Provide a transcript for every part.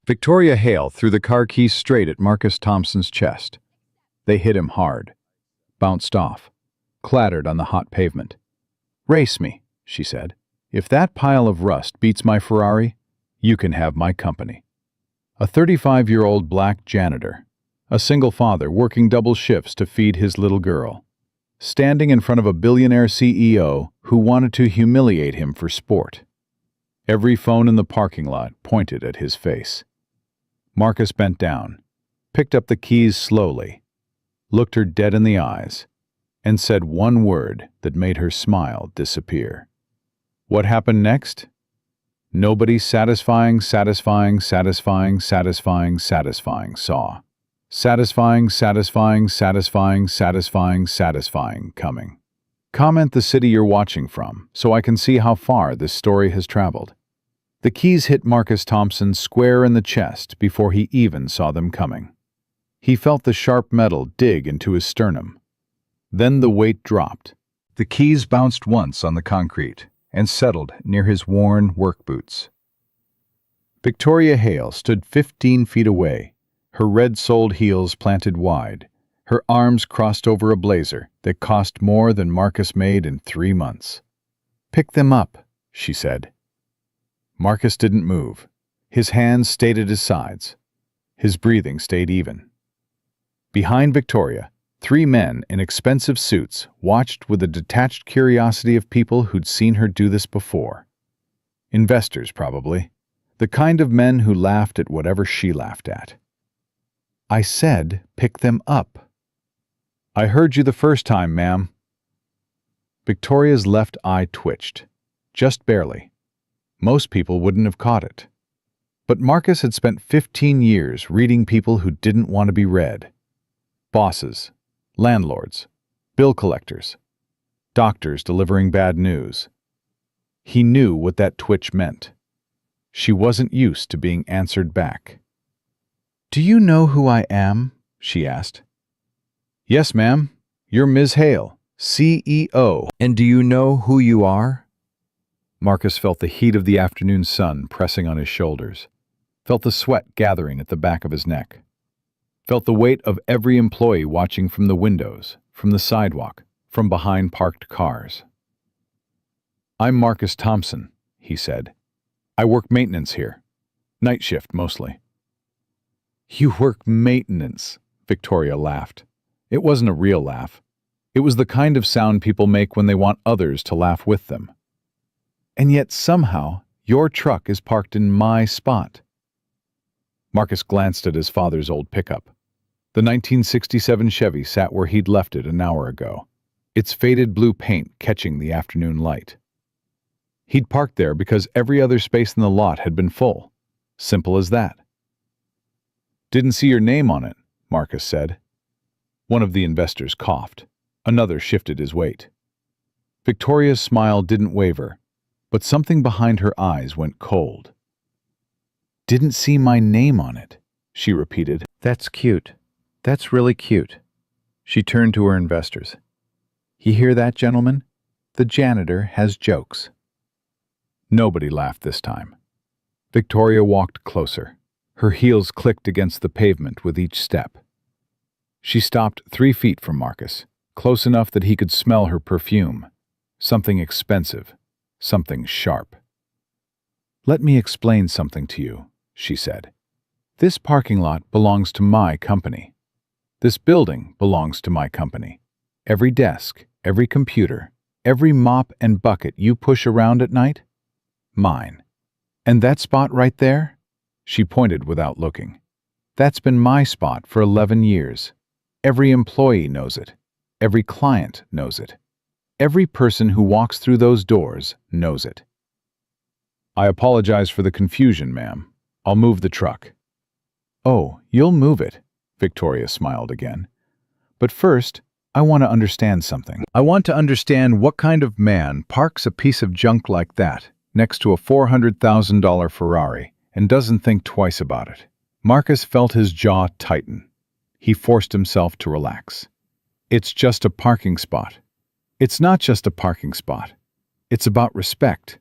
Victoria Hale threw the car keys straight at Marcus Thompson's chest. They hit him hard, bounced off, clattered on the hot pavement. "Race me," she said. "If that pile of rust beats my Ferrari, you can have my company." A 35-year-old black janitor, a single father working double shifts to feed his little girl, standing in front of a billionaire CEO who wanted to humiliate him for sport. Every phone in the parking lot pointed at his face. Marcus bent down, picked up the keys slowly, looked her dead in the eyes, and said one word that made her smile disappear. What happened next? Nobody satisfying saw. Satisfying coming. Comment the city you're watching from so I can see how far this story has traveled. The keys hit Marcus Thompson square in the chest before he even saw them coming. He felt the sharp metal dig into his sternum. Then the weight dropped. The keys bounced once on the concrete and settled near his worn work boots. Victoria Hale stood 15 feet away, her red-soled heels planted wide, her arms crossed over a blazer that cost more than Marcus made in 3 months. "Pick them up," she said. Marcus didn't move. His hands stayed at his sides. His breathing stayed even. Behind Victoria, 3 men in expensive suits watched with the detached curiosity of people who'd seen her do this before. Investors, probably. The kind of men who laughed at whatever she laughed at. "I said, pick them up." "I heard you the first time, ma'am." Victoria's left eye twitched. Just barely. Most people wouldn't have caught it. But Marcus had spent 15 years reading people who didn't want to be read. Bosses, landlords, bill collectors, doctors delivering bad news. He knew what that twitch meant. She wasn't used to being answered back. "Do you know who I am?" she asked. "Yes, ma'am. You're Ms. Hale, CEO. And do you know who you are?" Marcus felt the heat of the afternoon sun pressing on his shoulders, felt the sweat gathering at the back of his neck, felt the weight of every employee watching from the windows, from the sidewalk, from behind parked cars. "I'm Marcus Thompson," he said. "I work maintenance here. Night shift, mostly." "You work maintenance," Victoria laughed. It wasn't a real laugh. It was the kind of sound people make when they want others to laugh with them. "And yet somehow your truck is parked in my spot." Marcus glanced at his father's old pickup. The 1967 Chevy sat where he'd left it an hour ago, its faded blue paint catching the afternoon light. He'd parked there because every other space in the lot had been full. Simple as that. "Didn't see your name on it," Marcus said. One of the investors coughed. Another shifted his weight. Victoria's smile didn't waver, but something behind her eyes went cold. "Didn't see my name on it," she repeated. "That's cute. That's really cute." She turned to her investors. "You hear that, gentlemen? The janitor has jokes." Nobody laughed this time. Victoria walked closer. Her heels clicked against the pavement with each step. She stopped 3 feet from Marcus, close enough that he could smell her perfume. Something expensive. Something sharp. "Let me explain something to you," she said. "This parking lot belongs to my company. This building belongs to my company. Every desk, every computer, every mop and bucket you push around at night, mine. And that spot right there," she pointed without looking, "that's been my spot for 11 years. Every employee knows it. Every client knows it. Every person who walks through those doors knows it." "I apologize for the confusion, ma'am. I'll move the truck." "Oh, you'll move it," Victoria smiled again. "But first, I want to understand something. I want to understand what kind of man parks a piece of junk like that next to a $400,000 Ferrari and doesn't think twice about it." Marcus felt his jaw tighten. He forced himself to relax. "It's just a parking spot." "It's not just a parking spot. It's about respect.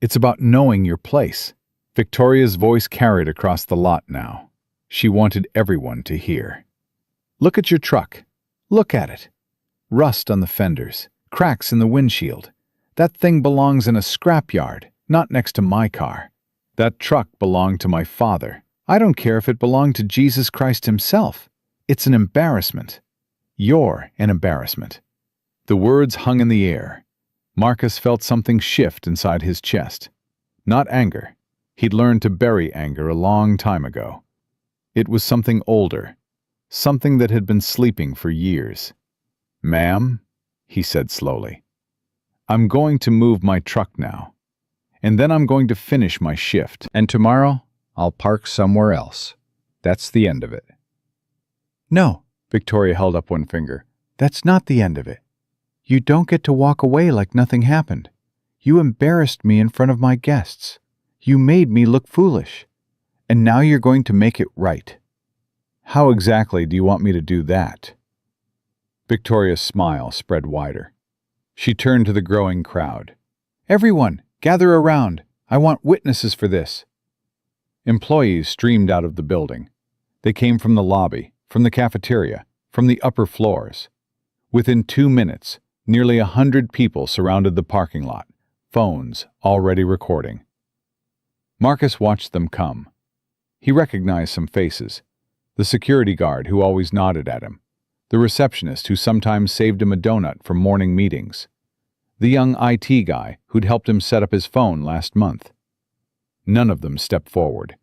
It's about knowing your place." Victoria's voice carried across the lot now. She wanted everyone to hear. Look at your truck. Look at it. Rust on the fenders, cracks in the windshield. That thing belongs in a scrapyard, not next to my car. That truck belonged to my father. I don't care if it belonged to Jesus Christ himself. It's an embarrassment. You're an embarrassment. The words hung in the air. Marcus felt something shift inside his chest. Not anger. He'd learned to bury anger a long time ago. It was something older, something that had been sleeping for years. "Ma'am," he said slowly, "I'm going to move my truck now, and then I'm going to finish my shift. And tomorrow, I'll park somewhere else. That's the end of it." "No," Victoria held up one finger. "That's not the end of it. You don't get to walk away like nothing happened. You embarrassed me in front of my guests. You made me look foolish. And now you're going to make it right." "How exactly do you want me to do that?" Victoria's smile spread wider. She turned to the growing crowd. "Everyone, gather around. I want witnesses for this." Employees streamed out of the building. They came from the lobby, from the cafeteria, from the upper floors. Within 2 minutes, nearly 100 people surrounded the parking lot, phones already recording. Marcus watched them come. He recognized some faces. The security guard who always nodded at him. The receptionist who sometimes saved him a donut from morning meetings. The young IT guy who'd helped him set up his phone last month. None of them stepped forward.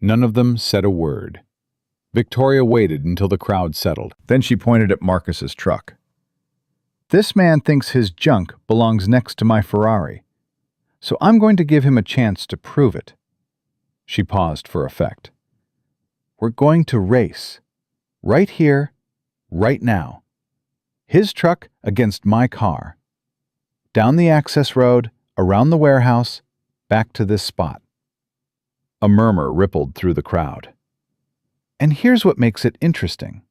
None of them said a word. Victoria waited until the crowd settled. Then she pointed at Marcus's truck. "This man thinks his junk belongs next to my Ferrari, so I'm going to give him a chance to prove it." She paused for effect. "We're going to race. Right here, right now. His truck against my car. Down the access road, around the warehouse, back to this spot." A murmur rippled through the crowd. "And here's what makes it interesting."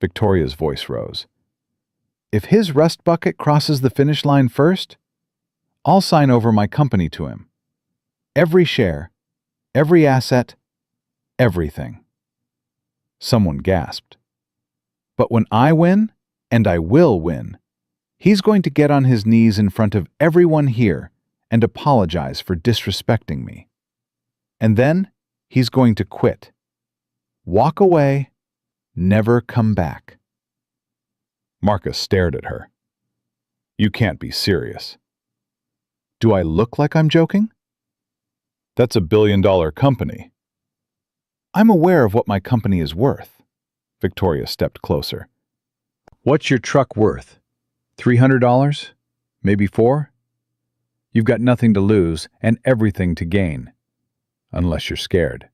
Victoria's voice rose. "If his rust bucket crosses the finish line first, I'll sign over my company to him. Every share, every asset, everything." Someone gasped. "But when I win, and I will win, he's going to get on his knees in front of everyone here and apologize for disrespecting me. And then he's going to quit. Walk away, never come back." Marcus stared at her. "You can't be serious." "Do I look like I'm joking?" "That's a billion-dollar company." "I'm aware of what my company is worth." Victoria stepped closer. "What's your truck worth? $300? Maybe $4? You've got nothing to lose and everything to gain. Unless you're scared."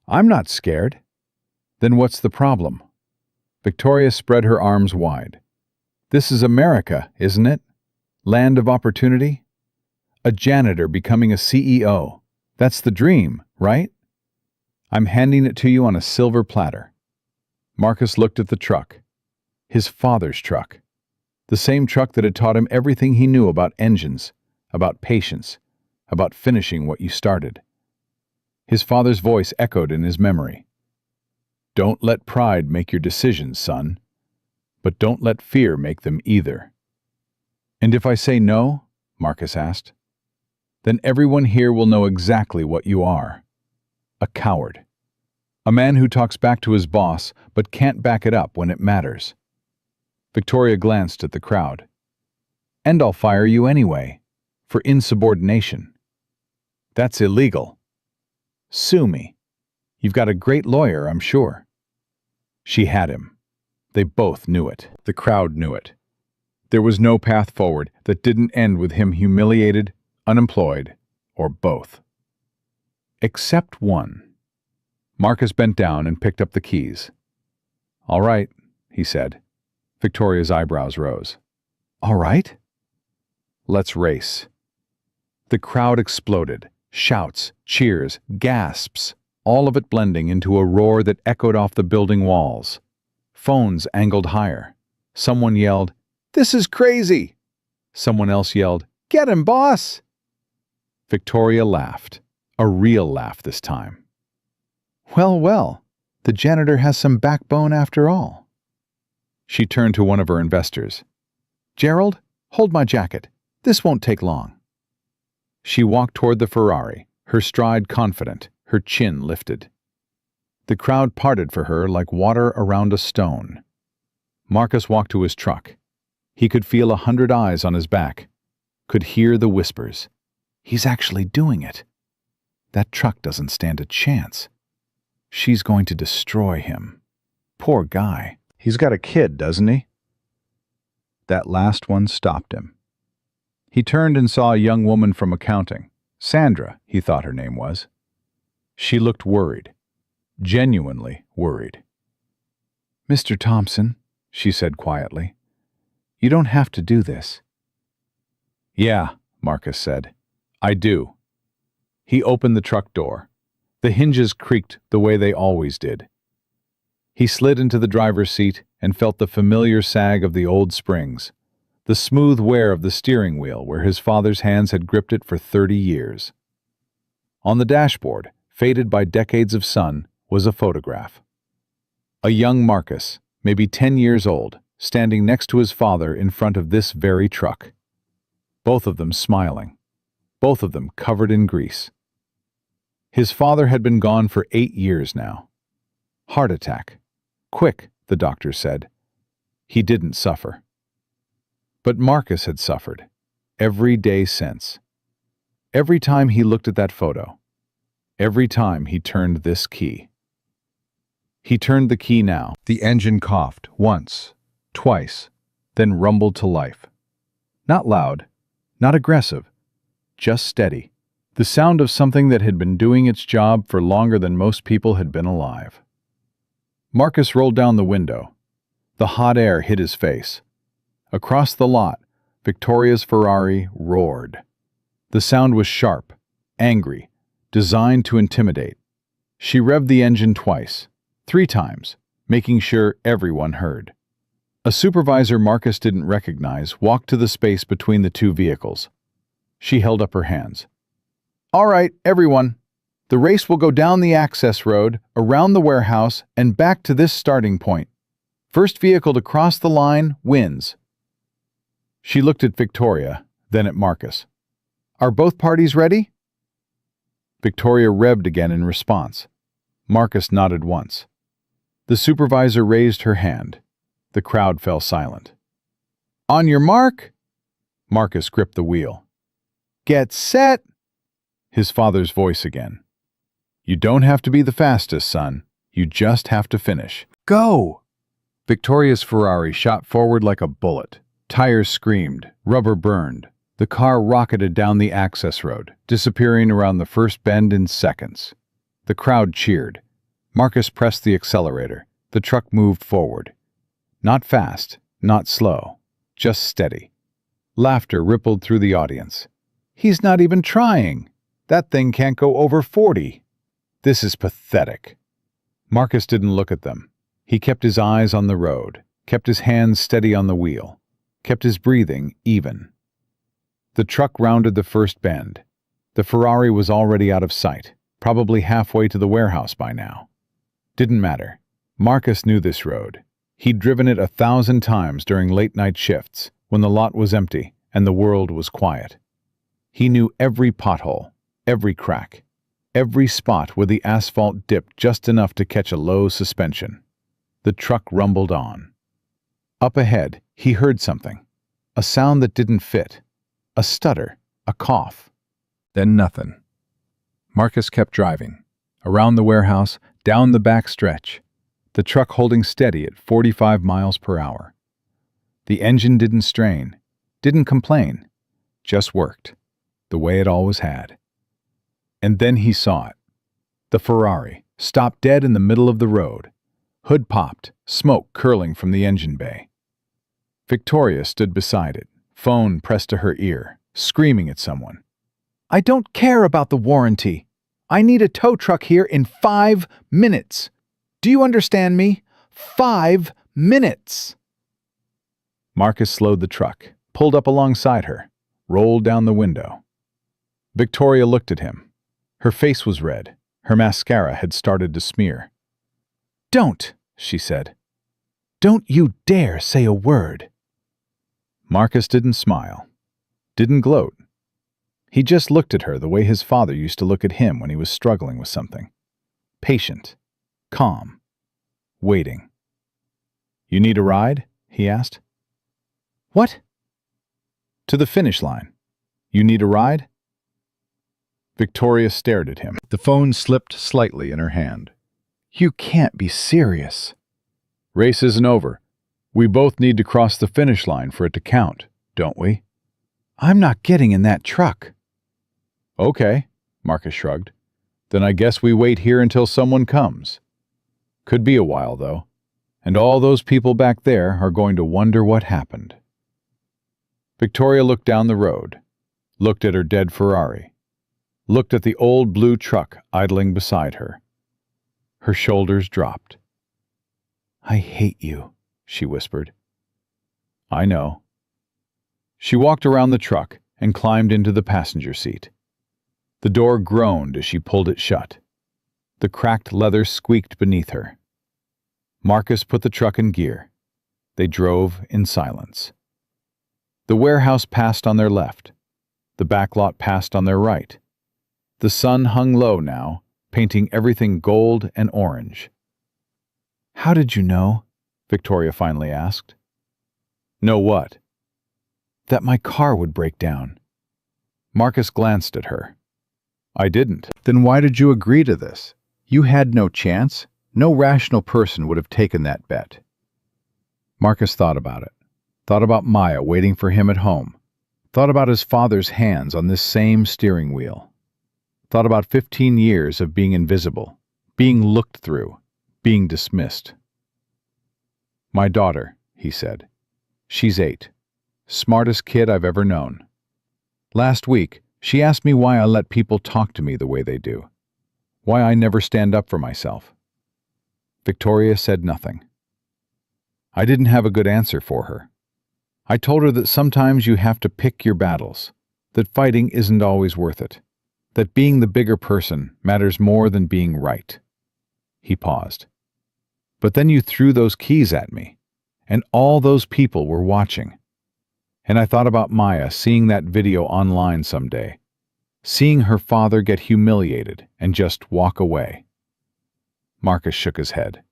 "I'm not scared." "Then what's the problem?" Victoria spread her arms wide. "This is America, isn't it? Land of opportunity? A janitor becoming a CEO. That's the dream, right? I'm handing it to you on a silver platter." Marcus looked at the truck. His father's truck. The same truck that had taught him everything he knew about engines, about patience, about finishing what you started. His father's voice echoed in his memory. "Don't let pride make your decisions, son. But don't let fear make them either." "And if I say no?" Marcus asked. "Then everyone here will know exactly what you are. A coward. A man who talks back to his boss but can't back it up when it matters." Victoria glanced at the crowd. "And I'll fire you anyway, for insubordination." "That's illegal." "Sue me. You've got a great lawyer, I'm sure." She had him. They both knew it. The crowd knew it. There was no path forward that didn't end with him humiliated, unemployed, or both. Except one. Marcus bent down and picked up the keys. "All right," he said. Victoria's eyebrows rose. "All right?" "Let's race." The crowd exploded. Shouts, cheers, gasps, all of it blending into a roar that echoed off the building walls. Phones angled higher. Someone yelled, "This is crazy!" Someone else yelled, "Get him, boss!" Victoria laughed. A real laugh this time. Well, well, the janitor has some backbone after all. She turned to one of her investors. Gerald, hold my jacket. This won't take long. She walked toward the Ferrari, her stride confident, her chin lifted. The crowd parted for her like water around a stone. Marcus walked to his truck. He could feel 100 eyes on his back, could hear the whispers. He's actually doing it. That truck doesn't stand a chance. She's going to destroy him. Poor guy. He's got a kid, doesn't he? That last one stopped him. He turned and saw a young woman from accounting. Sandra, he thought her name was. She looked worried. Genuinely worried. Mr. Thompson, she said quietly, you don't have to do this. Yeah, Marcus said. I do. He opened the truck door. The hinges creaked the way they always did. He slid into the driver's seat and felt the familiar sag of the old springs, the smooth wear of the steering wheel where his father's hands had gripped it for 30 years. On the dashboard, faded by decades of sun, was a photograph. A young Marcus, maybe 10 years old, standing next to his father in front of this very truck. Both of them smiling. Both of them covered in grease. His father had been gone for 8 years now. Heart attack. Quick, the doctor said. He didn't suffer. But Marcus had suffered, every day since. Every time he looked at that photo. Every time he turned this key. He turned the key now. The engine coughed, once, twice, then rumbled to life. Not loud, not aggressive, just steady. The sound of something that had been doing its job for longer than most people had been alive. Marcus rolled down the window. The hot air hit his face. Across the lot, Victoria's Ferrari roared. The sound was sharp, angry, designed to intimidate. She revved the engine twice, 3 times, making sure everyone heard. A supervisor Marcus didn't recognize walked to the space between the two vehicles. She held up her hands. All right, everyone. The race will go down the access road, around the warehouse, and back to this starting point. First vehicle to cross the line wins. She looked at Victoria, then at Marcus. Are both parties ready? Victoria revved again in response. Marcus nodded once. The supervisor raised her hand. The crowd fell silent. On your mark. Marcus gripped the wheel. Get set. His father's voice again. You don't have to be the fastest, son. You just have to finish. Go! Victoria's Ferrari shot forward like a bullet. Tires screamed, rubber burned. The car rocketed down the access road, disappearing around the first bend in seconds. The crowd cheered. Marcus pressed the accelerator. The truck moved forward. Not fast, not slow, just steady. Laughter rippled through the audience. He's not even trying. That thing can't go over 40. This is pathetic. Marcus didn't look at them. He kept his eyes on the road, kept his hands steady on the wheel, kept his breathing even. The truck rounded the first bend. The Ferrari was already out of sight, probably halfway to the warehouse by now. Didn't matter. Marcus knew this road. He'd driven it 1,000 times during late-night shifts, when the lot was empty and the world was quiet. He knew every pothole, every crack, every spot where the asphalt dipped just enough to catch a low suspension. The truck rumbled on. Up ahead, he heard something. A sound that didn't fit. A stutter, a cough. Then nothing. Marcus kept driving. Around the warehouse, down the back stretch. The truck holding steady at 45 miles per hour. The engine didn't strain, didn't complain, just worked, the way it always had. And then he saw it. The Ferrari stopped dead in the middle of the road. Hood popped, smoke curling from the engine bay. Victoria stood beside it, phone pressed to her ear, screaming at someone. I don't care about the warranty. I need a tow truck here in 5 minutes. Do you understand me? 5 minutes! Marcus slowed the truck, pulled up alongside her, rolled down the window. Victoria looked at him. Her face was red. Her mascara had started to smear. "Don't," she said. "Don't you dare say a word." Marcus didn't smile, didn't gloat. He just looked at her the way his father used to look at him when he was struggling with something. Patient, calm, waiting. "You need a ride?" he asked. "What?" "To the finish line. You need a ride?" Victoria stared at him. The phone slipped slightly in her hand. "You can't be serious." "Race isn't over. We both need to cross the finish line for it to count, don't we?" "I'm not getting in that truck." "Okay," Marcus shrugged. "Then I guess we wait here until someone comes. Could be a while, though. And all those people back there are going to wonder what happened." Victoria looked down the road, looked at her dead Ferrari, looked at the old blue truck idling beside her. Her shoulders dropped. "I hate you," she whispered. "I know." She walked around the truck and climbed into the passenger seat. The door groaned as she pulled it shut. The cracked leather squeaked beneath her. Marcus put the truck in gear. They drove in silence. The warehouse passed on their left. The back lot passed on their right. The sun hung low now, painting everything gold and orange. "How did you know?" Victoria finally asked. "Know what?" "That my car would break down." Marcus glanced at her. "I didn't." "Then why did you agree to this? You had no chance. No rational person would have taken that bet." Marcus thought about it. Thought about Maya waiting for him at home. Thought about his father's hands on this same steering wheel. Thought about 15 years of being invisible, being looked through, being dismissed. "My daughter," he said. "She's 8. Smartest kid I've ever known. Last week, she asked me why I let people talk to me the way they do. Why I never stand up for myself." Victoria said nothing. I didn't have a good answer for her. I told her that sometimes you have to pick your battles, that fighting isn't always worth it, that being the bigger person matters more than being right. He paused. "But then you threw those keys at me, and all those people were watching. And I thought about Maya seeing that video online someday, seeing her father get humiliated and just walk away." Marcus shook his head.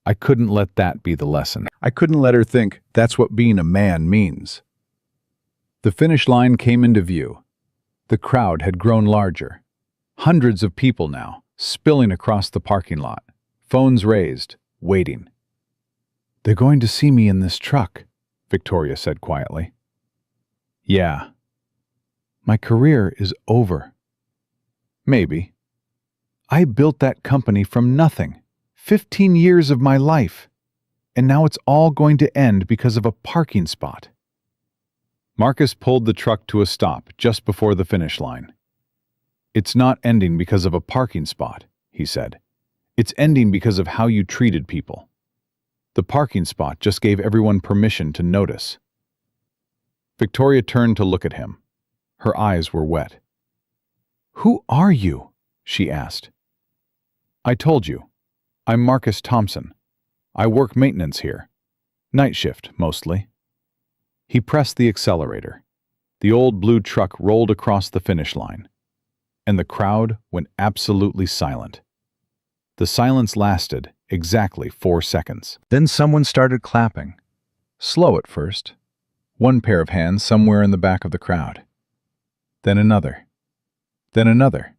"I couldn't let that be the lesson. I couldn't let her think that's what being a man means." The finish line came into view. The crowd had grown larger. Hundreds of people now, spilling across the parking lot, phones raised, waiting. "They're going to see me in this truck," Victoria said quietly. "Yeah." "My career is over." "Maybe." "I built that company from nothing. 15 years of my life. And now it's all going to end because of a parking spot." Marcus pulled the truck to a stop just before the finish line. "It's not ending because of a parking spot," he said. "It's ending because of how you treated people. The parking spot just gave everyone permission to notice." Victoria turned to look at him. Her eyes were wet. "Who are you?" she asked. "I told you. I'm Marcus Thompson. I work maintenance here. Night shift, mostly." He pressed the accelerator. The old blue truck rolled across the finish line, and the crowd went absolutely silent. The silence lasted exactly 4 seconds. Then someone started clapping. Slow at first. One pair of hands somewhere in the back of the crowd. Then another. Then another.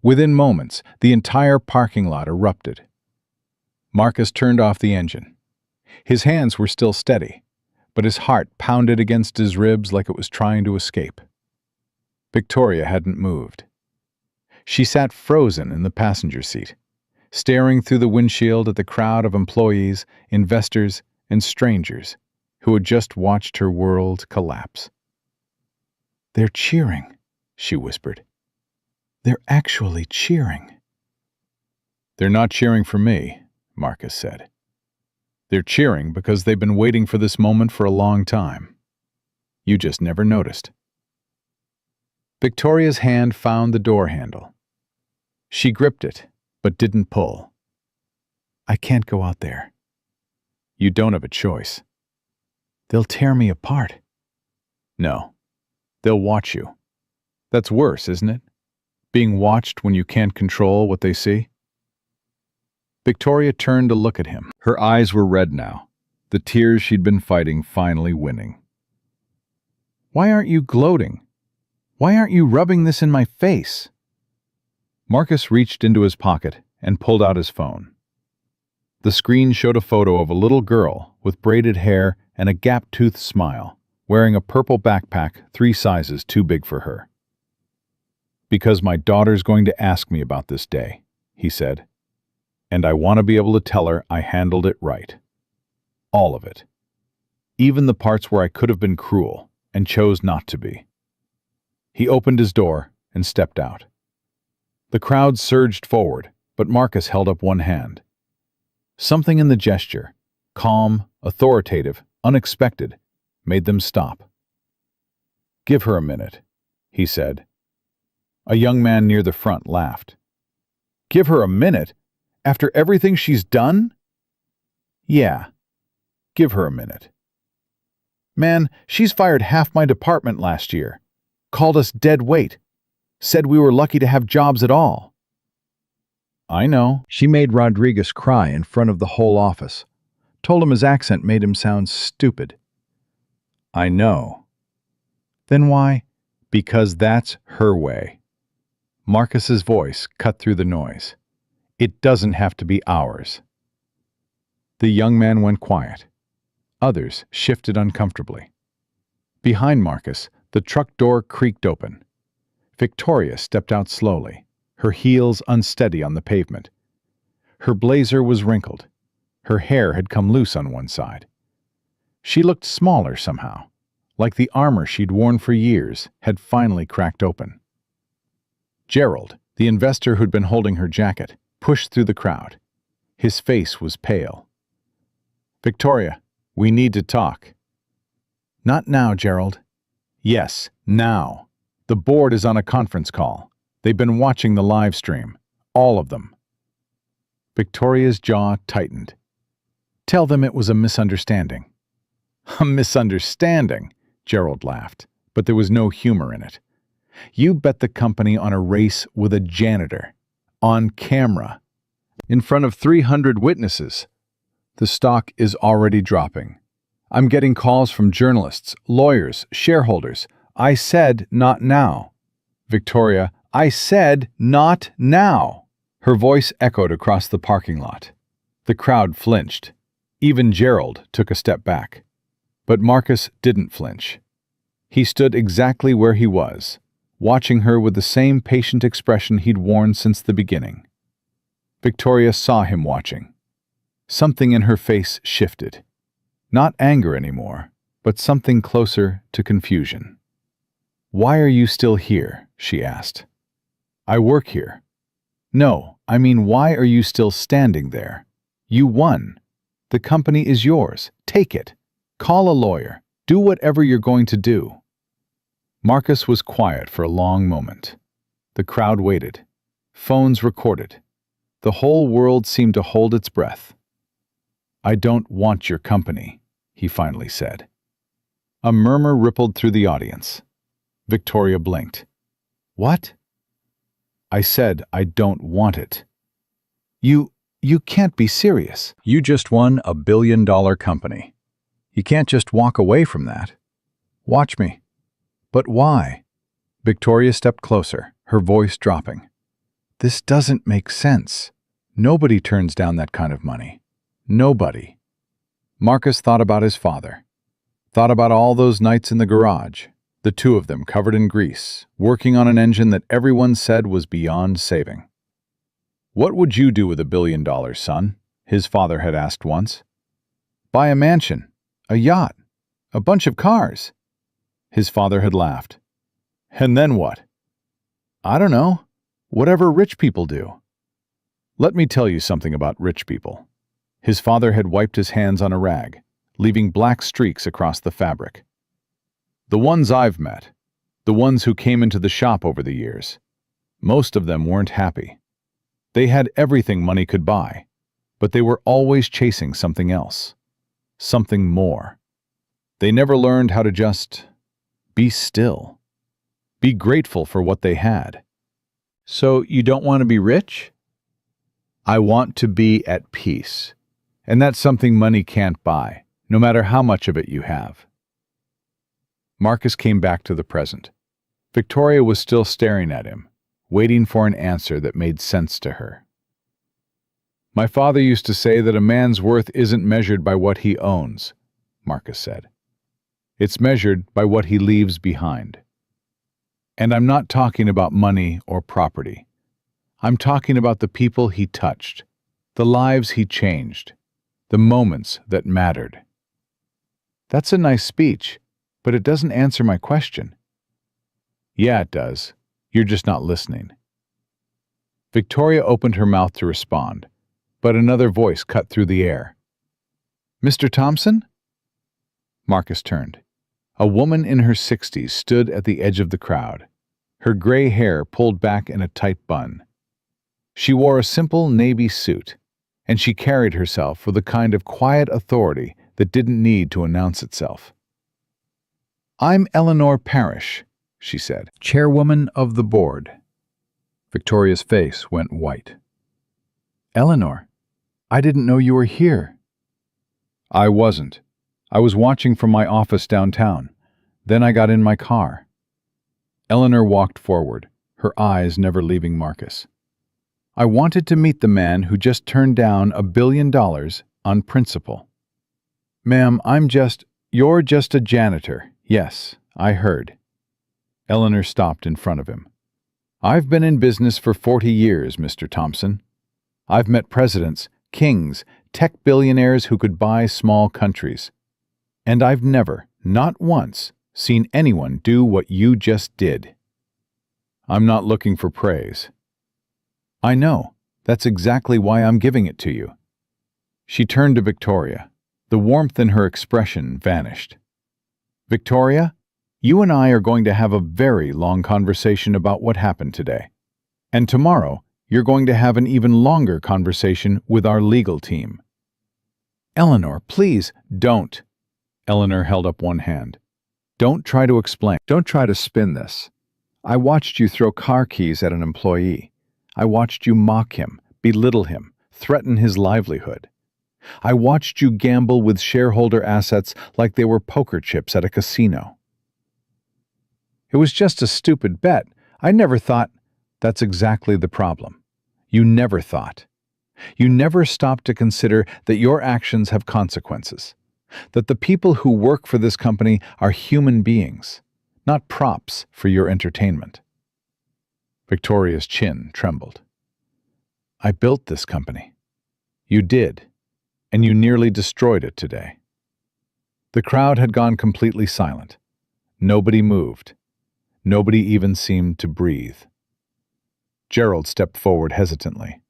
Within moments, the entire parking lot erupted. Marcus turned off the engine. His hands were still steady, but his heart pounded against his ribs like it was trying to escape. Victoria hadn't moved. She sat frozen in the passenger seat, staring through the windshield at the crowd of employees, investors, and strangers who had just watched her world collapse. "They're cheering," she whispered. "They're actually cheering." "They're not cheering for me," Marcus said. "They're cheering because they've been waiting for this moment for a long time. You just never noticed." Victoria's hand found the door handle. She gripped it, but didn't pull. "I can't go out there." "You don't have a choice." "They'll tear me apart." "No. They'll watch you. That's worse, isn't it? Being watched when you can't control what they see." Victoria turned to look at him. Her eyes were red now, the tears she'd been fighting finally winning. "Why aren't you gloating? Why aren't you rubbing this in my face?" Marcus reached into his pocket and pulled out his phone. The screen showed a photo of a little girl with braided hair and a gap-toothed smile, wearing a purple backpack 3 sizes too big for her. "Because my daughter's going to ask me about this day," he said. "And I want to be able to tell her I handled it right. All of it. Even the parts where I could have been cruel and chose not to be." He opened his door and stepped out. The crowd surged forward, but Marcus held up one hand. Something in the gesture, calm, authoritative, unexpected, made them stop. "Give her a minute," he said. A young man near the front laughed. "Give her a minute? After everything she's done?" "Yeah, give her a minute." "Man, she's fired half my department last year. Called us dead weight. Said we were lucky to have jobs at all." "I know." She made Rodriguez cry in front of the whole office. Told him his accent made him sound stupid. "I know." "Then why?" "Because that's her way." Marcus's voice cut through the noise. "It doesn't have to be ours." The young man went quiet. Others shifted uncomfortably. Behind Marcus, the truck door creaked open. Victoria stepped out slowly, her heels unsteady on the pavement. Her blazer was wrinkled. Her hair had come loose on one side. She looked smaller somehow, like the armor she'd worn for years had finally cracked open. Gerald, the investor who'd been holding her jacket, pushed through the crowd. His face was pale. "Victoria, we need to talk." "Not now, Gerald." "Yes, now. The board is on a conference call. They've been watching the live stream. All of them." Victoria's jaw tightened. "Tell them it was a misunderstanding." "A misunderstanding?" Gerald laughed, but there was no humor in it. "You bet the company on a race with a janitor. On camera. In front of 300 witnesses. The stock is already dropping. I'm getting calls from journalists, lawyers, shareholders. I said not now." "Victoria, I said not now." Her voice echoed across the parking lot. The crowd flinched. Even Gerald took a step back. But Marcus didn't flinch. He stood exactly where he was, watching her with the same patient expression he'd worn since the beginning. Victoria saw him watching. Something in her face shifted. Not anger anymore, but something closer to confusion. "Why are you still here?" she asked. "I work here." "No, I mean, why are you still standing there? You won. The company is yours. Take it. Call a lawyer. Do whatever you're going to do." Marcus was quiet for a long moment. The crowd waited. Phones recorded. The whole world seemed to hold its breath. "I don't want your company," he finally said. A murmur rippled through the audience. Victoria blinked. "What?" "I said I don't want it." You can't be serious. You just won a billion-dollar company. You can't just walk away from that. Watch me." "But why?" Victoria stepped closer, her voice dropping. "This doesn't make sense. Nobody turns down that kind of money. Nobody." Marcus thought about his father. Thought about all those nights in the garage, the two of them covered in grease, working on an engine that everyone said was beyond saving. "What would you do with $1 billion, son?" his father had asked once. "Buy a mansion, a yacht, a bunch of cars." His father had laughed. "And then what?" "I don't know. Whatever rich people do." "Let me tell you something about rich people." His father had wiped his hands on a rag, leaving black streaks across the fabric. "The ones I've met, the ones who came into the shop over the years, most of them weren't happy. They had everything money could buy, but they were always chasing something else, something more. They never learned how to just be still, be grateful for what they had. So you don't want to be rich? I want to be at peace, and that's something money can't buy, no matter how much of it you have. Marcus came back to the present. Victoria was still staring at him, waiting for an answer that made sense to her. My father used to say that a man's worth isn't measured by what he owns, Marcus said. It's measured by what he leaves behind. And I'm not talking about money or property. I'm talking about the people he touched, the lives he changed, the moments that mattered. That's a nice speech, but it doesn't answer my question. Yeah, it does. You're just not listening. Victoria opened her mouth to respond, but another voice cut through the air. Mr. Thompson? Marcus turned. A woman in her 60s stood at the edge of the crowd, her gray hair pulled back in a tight bun. She wore a simple navy suit, and she carried herself with a kind of quiet authority that didn't need to announce itself. I'm Eleanor Parrish, she said, chairwoman of the board. Victoria's face went white. Eleanor, I didn't know you were here. I wasn't. I was watching from my office downtown. Then I got in my car. Eleanor walked forward, her eyes never leaving Marcus. I wanted to meet the man who just turned down $1 billion on principle. Ma'am, you're just a janitor. Yes, I heard. Eleanor stopped in front of him. I've been in business for 40 years, Mr. Thompson. I've met presidents, kings, tech billionaires who could buy small countries. And I've never, not once, seen anyone do what you just did. I'm not looking for praise. I know. That's exactly why I'm giving it to you. She turned to Victoria. The warmth in her expression vanished. Victoria, you and I are going to have a very long conversation about what happened today. And tomorrow, you're going to have an even longer conversation with our legal team. Eleanor, please, don't. Eleanor held up one hand. Don't try to explain. Don't try to spin this. I watched you throw car keys at an employee. I watched you mock him, belittle him, threaten his livelihood. I watched you gamble with shareholder assets like they were poker chips at a casino. It was just a stupid bet. I never thought. That's exactly the problem. You never thought. You never stopped to consider that your actions have consequences, that the people who work for this company are human beings, not props for your entertainment. Victoria's chin trembled. I built this company. You did, and you nearly destroyed it today. The crowd had gone completely silent. Nobody moved. Nobody even seemed to breathe. Gerald stepped forward hesitantly.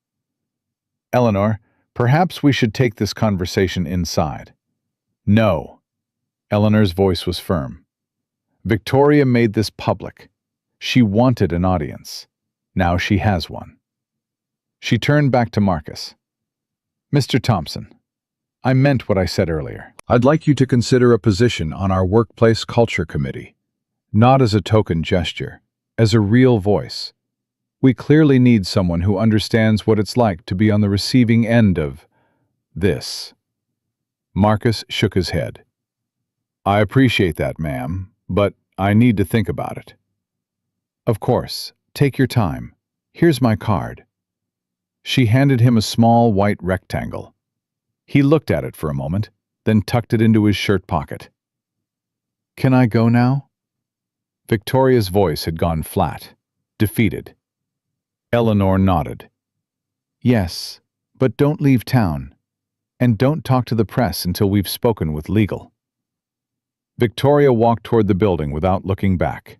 Eleanor, perhaps we should take this conversation inside. No. Eleanor's voice was firm. Victoria made this public. She wanted an audience. Now she has one. She turned back to Marcus. Mr. Thompson, I meant what I said earlier. I'd like you to consider a position on our Workplace Culture Committee, not as a token gesture, as a real voice. We clearly need someone who understands what it's like to be on the receiving end of this. Marcus shook his head. I appreciate that, ma'am, but I need to think about it. Of course, take your time. Here's my card. She handed him a small white rectangle. He looked at it for a moment, then tucked it into his shirt pocket. Can I go now? Victoria's voice had gone flat, defeated. Eleanor nodded. Yes, but don't leave town. And don't talk to the press until we've spoken with legal. Victoria walked toward the building without looking back.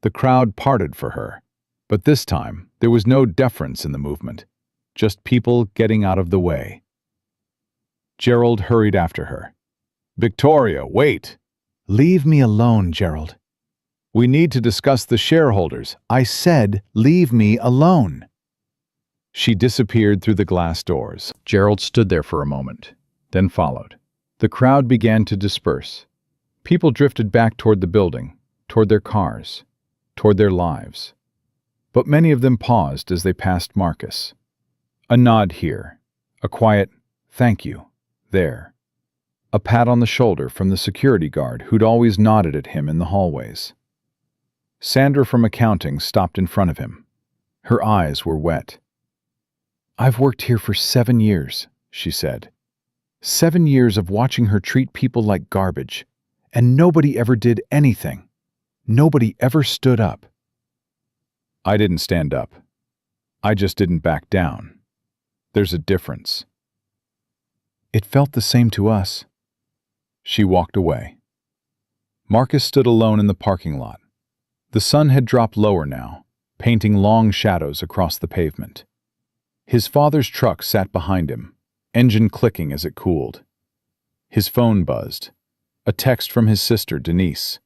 The crowd parted for her, but this time there was no deference in the movement, just people getting out of the way. Gerald hurried after her. Victoria, wait! Leave me alone, Gerald. We need to discuss the shareholders. I said, leave me alone. She disappeared through the glass doors. Gerald stood there for a moment, then followed. The crowd began to disperse. People drifted back toward the building, toward their cars, toward their lives. But many of them paused as they passed Marcus. A nod here, a quiet "thank you" there, a pat on the shoulder from the security guard who'd always nodded at him in the hallways. Sandra from accounting stopped in front of him. Her eyes were wet. "I've worked here for 7 years," she said. 7 years of watching her treat people like garbage, and nobody ever did anything. Nobody ever stood up. "I didn't stand up. I just didn't back down. There's a difference." "It felt the same to us." She walked away. Marcus stood alone in the parking lot. The sun had dropped lower now, painting long shadows across the pavement. His father's truck sat behind him, engine clicking as it cooled. His phone buzzed. A text from his sister, Denise.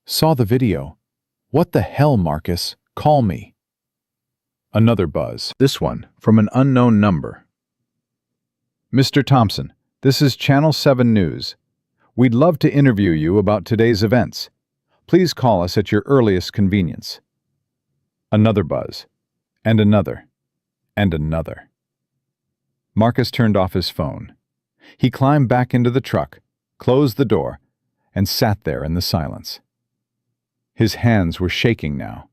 "Saw the video. What the hell, Marcus? Call me." Another buzz, this one from an unknown number. "Mr. Thompson, this is Channel 7 News. We'd love to interview you about today's events. Please call us at your earliest convenience." Another buzz, and another, and another. Marcus turned off his phone. He climbed back into the truck, closed the door, and sat there in the silence. His hands were shaking now.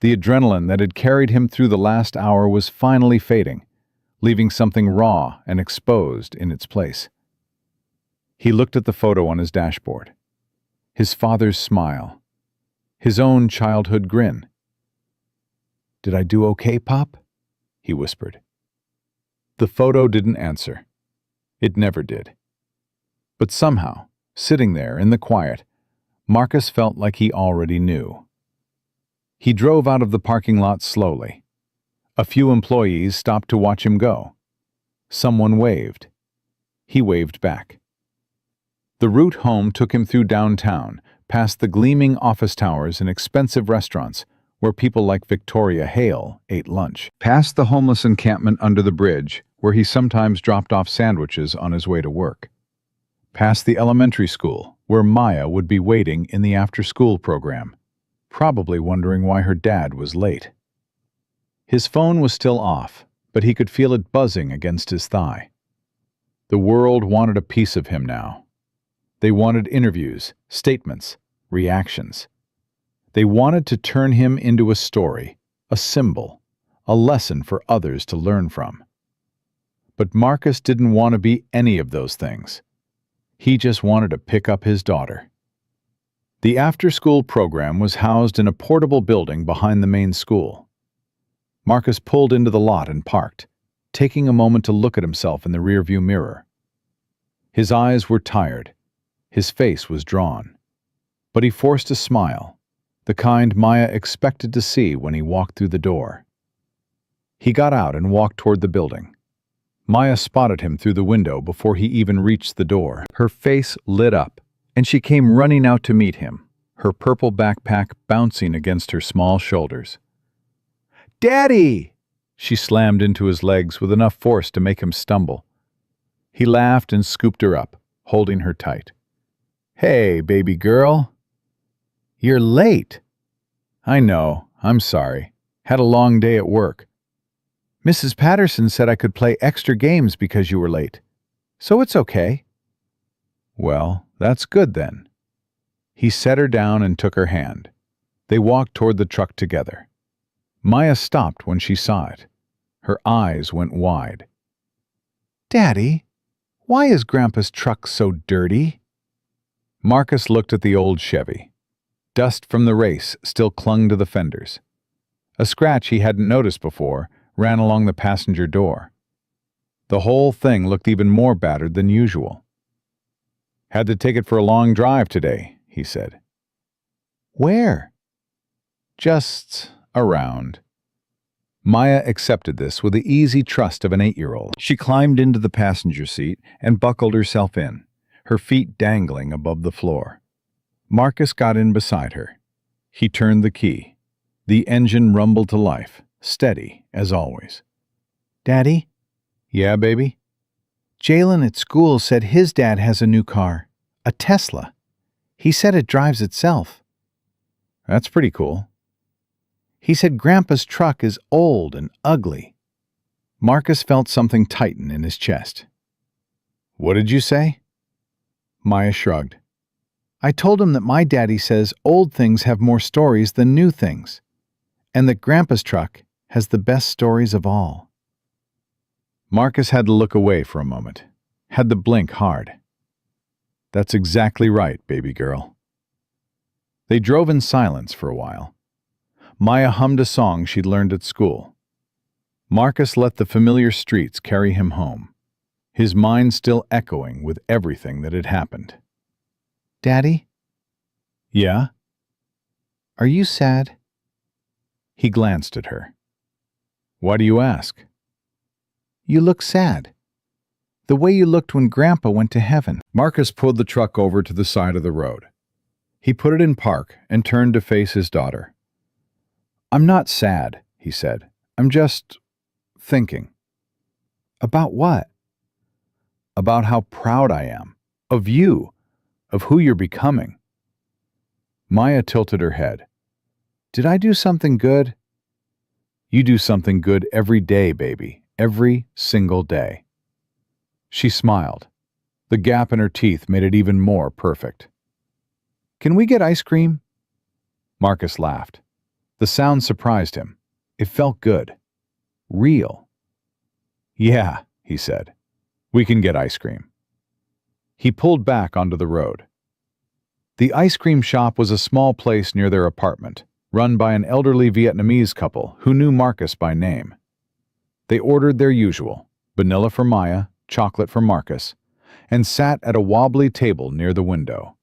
The adrenaline that had carried him through the last hour was finally fading, leaving something raw and exposed in its place. He looked at the photo on his dashboard. His father's smile. His own childhood grin. "Did I do okay, Pop?" he whispered. The photo didn't answer. It never did. But somehow, sitting there in the quiet, Marcus felt like he already knew. He drove out of the parking lot slowly. A few employees stopped to watch him go. Someone waved. He waved back. The route home took him through downtown, past the gleaming office towers and expensive restaurants where people like Victoria Hale ate lunch, past the homeless encampment under the bridge where he sometimes dropped off sandwiches on his way to work, past the elementary school where Maya would be waiting in the after-school program, probably wondering why her dad was late. His phone was still off, but he could feel it buzzing against his thigh. The world wanted a piece of him now. They wanted interviews, statements, reactions. They wanted to turn him into a story, a symbol, a lesson for others to learn from. But Marcus didn't want to be any of those things. He just wanted to pick up his daughter. The after-school program was housed in a portable building behind the main school. Marcus pulled into the lot and parked, taking a moment to look at himself in the rearview mirror. His eyes were tired. His face was drawn. But he forced a smile, the kind Maya expected to see when he walked through the door. He got out and walked toward the building. Maya spotted him through the window before he even reached the door. Her face lit up, and she came running out to meet him, her purple backpack bouncing against her small shoulders. "Daddy!" She slammed into his legs with enough force to make him stumble. He laughed and scooped her up, holding her tight. "Hey, baby girl." "You're late." "I know. I'm sorry. Had a long day at work. Mrs. Patterson said I could play extra games because you were late. So it's okay." "Well, that's good then." He set her down and took her hand. They walked toward the truck together. Maya stopped when she saw it. Her eyes went wide. "Daddy, why is Grandpa's truck so dirty?" Marcus looked at the old Chevy. Dust from the race still clung to the fenders. A scratch he hadn't noticed before ran along the passenger door. The whole thing looked even more battered than usual. "Had to take it for a long drive today," he said. "Where?" "Just around." Maya accepted this with the easy trust of an 8-year-old. She climbed into the passenger seat and buckled herself in, her feet dangling above the floor. Marcus got in beside her. He turned the key. The engine rumbled to life, steady as always. Daddy, Yeah, baby? Jalen at school said his dad has a new car, a Tesla. He said it drives itself. That's pretty cool. He said Grandpa's truck is old and ugly. Marcus felt something tighten in his chest. What did you say? Maya shrugged. I told him that my daddy says old things have more stories than new things, and that Grandpa's truck has the best stories of all. Marcus had to look away for a moment, had to blink hard. That's exactly right, baby girl. They drove in silence for a while. Maya hummed a song she'd learned at school. Marcus let the familiar streets carry him home, his mind still echoing with everything that had happened. Daddy, Yeah? are you sad? He glanced at her. Why do you ask? You look sad. The way you looked when Grandpa went to heaven. Marcus pulled the truck over to the side of the road. He put it in park and turned to face his daughter. I'm not sad, he said. I'm just thinking. About what? About how proud I am. Of you. Of who you're becoming. Maya tilted her head. Did I do something good? You do something good every day, baby. Every single day. She smiled. The gap in her teeth made it even more perfect. Can we get ice cream? Marcus laughed. The sound surprised him. It felt good. Real. Yeah, he said. We can get ice cream. He pulled back onto the road. The ice cream shop was a small place near their apartment, run by an elderly Vietnamese couple who knew Marcus by name. They ordered their usual, vanilla for Maya, chocolate for Marcus, and sat at a wobbly table near the window.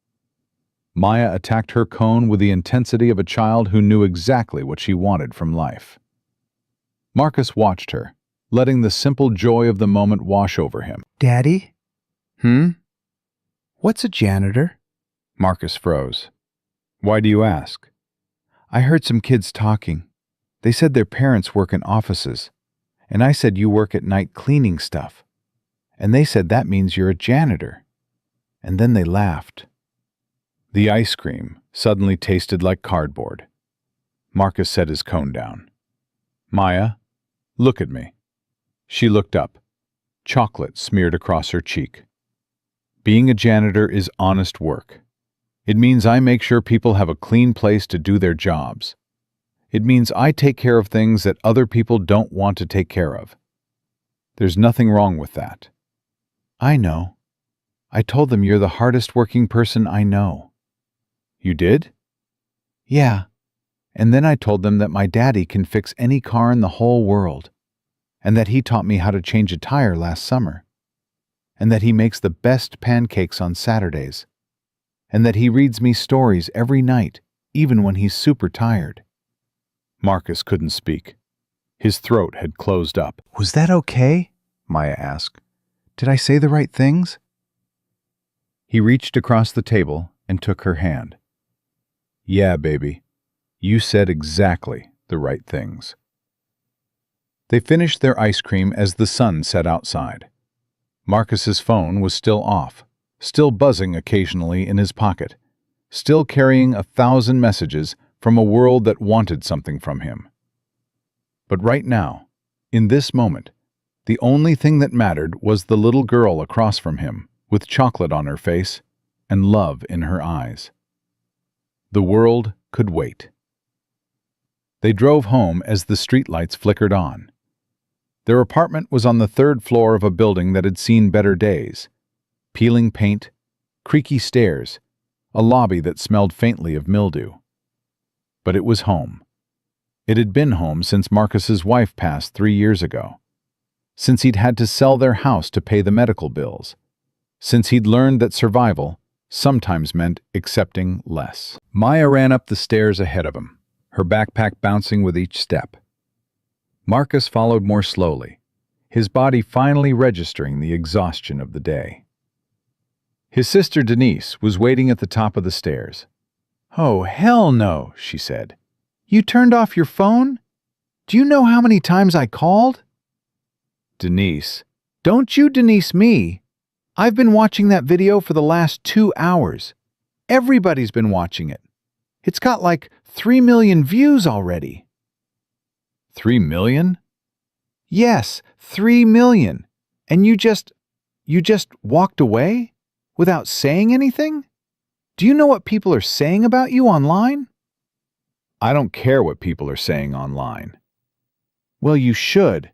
Maya attacked her cone with the intensity of a child who knew exactly what she wanted from life. Marcus watched her, letting the simple joy of the moment wash over him. Daddy, Hmm? what's a janitor? Marcus froze. Why do you ask? I heard some kids talking. They said their parents work in offices, and I said you work at night cleaning stuff. And they said that means you're a janitor. And then they laughed. The ice cream suddenly tasted like cardboard. Marcus set his cone down. Maya, look at me. She looked up. Chocolate smeared across her cheek. Being a janitor is honest work. It means I make sure people have a clean place to do their jobs. It means I take care of things that other people don't want to take care of. There's nothing wrong with that. I know. I told them you're the hardest working person I know. You did? Yeah. And then I told them that my daddy can fix any car in the whole world, and that he taught me how to change a tire last summer, and that he makes the best pancakes on Saturdays, and that he reads me stories every night, even when he's super tired. Marcus couldn't speak. His throat had closed up. Was that okay? Maya asked. Did I say the right things? He reached across the table and took her hand. Yeah, baby. You said exactly the right things. They finished their ice cream as the sun set outside. Marcus's phone was still off, still buzzing occasionally in his pocket, still carrying 1,000 messages from a world that wanted something from him. But right now, in this moment, the only thing that mattered was the little girl across from him, with chocolate on her face and love in her eyes. The world could wait. They drove home as the streetlights flickered on. Their apartment was on the 3rd floor of a building that had seen better days. Peeling paint, creaky stairs, a lobby that smelled faintly of mildew. But it was home. It had been home since Marcus's wife passed 3 years ago. Since he'd had to sell their house to pay the medical bills. Since he'd learned that survival sometimes meant accepting less. Maya ran up the stairs ahead of him, her backpack bouncing with each step. Marcus followed more slowly, his body finally registering the exhaustion of the day. His sister Denise was waiting at the top of the stairs. Oh, hell no, she said. You turned off your phone? Do you know how many times I called? Denise. Don't you Denise me. I've been watching that video for the last 2 hours. Everybody's been watching it. It's got like 3 million views already. 3 million? Yes, 3 million. And you just walked away without saying anything? Do you know what people are saying about you online? I don't care what people are saying online. Well, you should,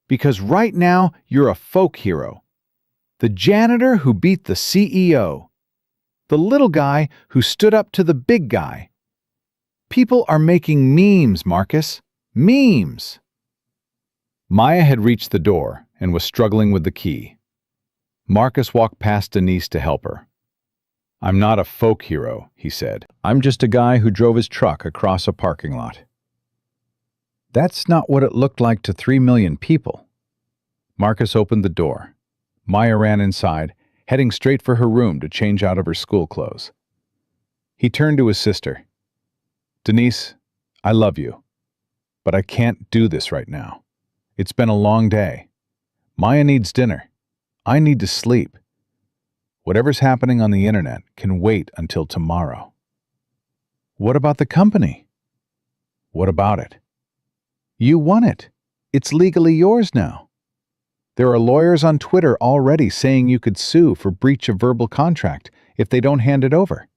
because right now you're a folk hero. The janitor who beat the CEO. The little guy who stood up to the big guy. People are making memes, Marcus. Memes. Maya had reached the door and was struggling with the key. Marcus walked past Denise to help her. I'm not a folk hero, he said. I'm just a guy who drove his truck across a parking lot. That's not what it looked like to 3 million people. Marcus opened the door. Maya ran inside, heading straight for her room to change out of her school clothes. He turned to his sister. Denise, I love you, but I can't do this right now. It's been a long day. Maya needs dinner. I need to sleep. Whatever's happening on the internet can wait until tomorrow. What about the company? What about it? You won it. It's legally yours now. There are lawyers on Twitter already saying you could sue for breach of verbal contract if they don't hand it over.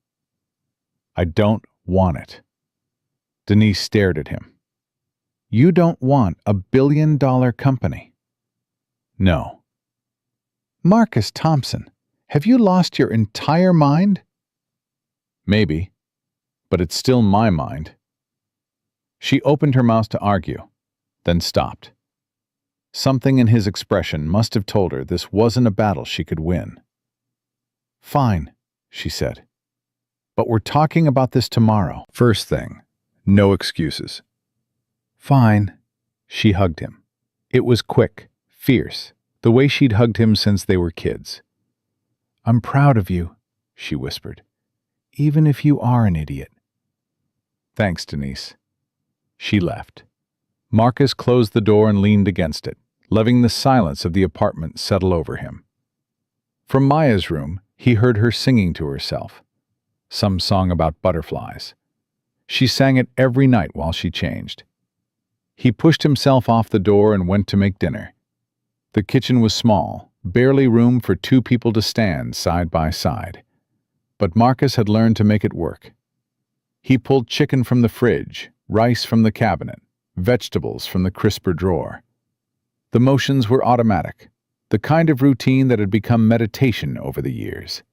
I don't want it. Denise stared at him. You don't want a billion-dollar company. No. Marcus Thompson, have you lost your entire mind? Maybe, but it's still my mind. She opened her mouth to argue, then stopped. Something in his expression must have told her this wasn't a battle she could win. Fine, she said. But we're talking about this tomorrow. First thing, no excuses. Fine. She hugged him. It was quick, fierce, the way she'd hugged him since they were kids. I'm proud of you, she whispered, even if you are an idiot. Thanks, Denise. She left. Marcus closed the door and leaned against it, letting the silence of the apartment settle over him. From Maya's room, he heard her singing to herself. Some song about butterflies. She sang it every night while she changed. He pushed himself off the door and went to make dinner. The kitchen was small, barely room for 2 people to stand side by side. But Marcus had learned to make it work. He pulled chicken from the fridge, rice from the cabinet, vegetables from the crisper drawer. The motions were automatic, the kind of routine that had become meditation over the years.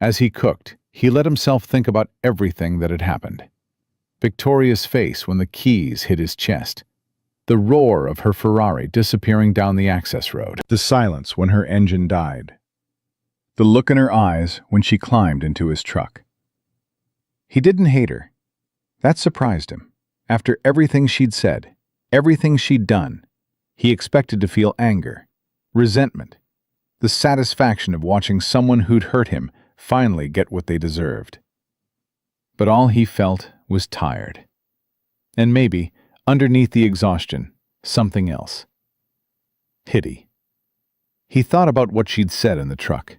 As he cooked, he let himself think about everything that had happened. Victoria's face when the keys hit his chest. The roar of her Ferrari disappearing down the access road. The silence when her engine died. The look in her eyes when she climbed into his truck. He didn't hate her. That surprised him. After everything she'd said, everything she'd done, he expected to feel anger, resentment, the satisfaction of watching someone who'd hurt him finally get what they deserved. But all he felt was tired. And maybe, underneath the exhaustion, something else. Pity. He thought about what she'd said in the truck.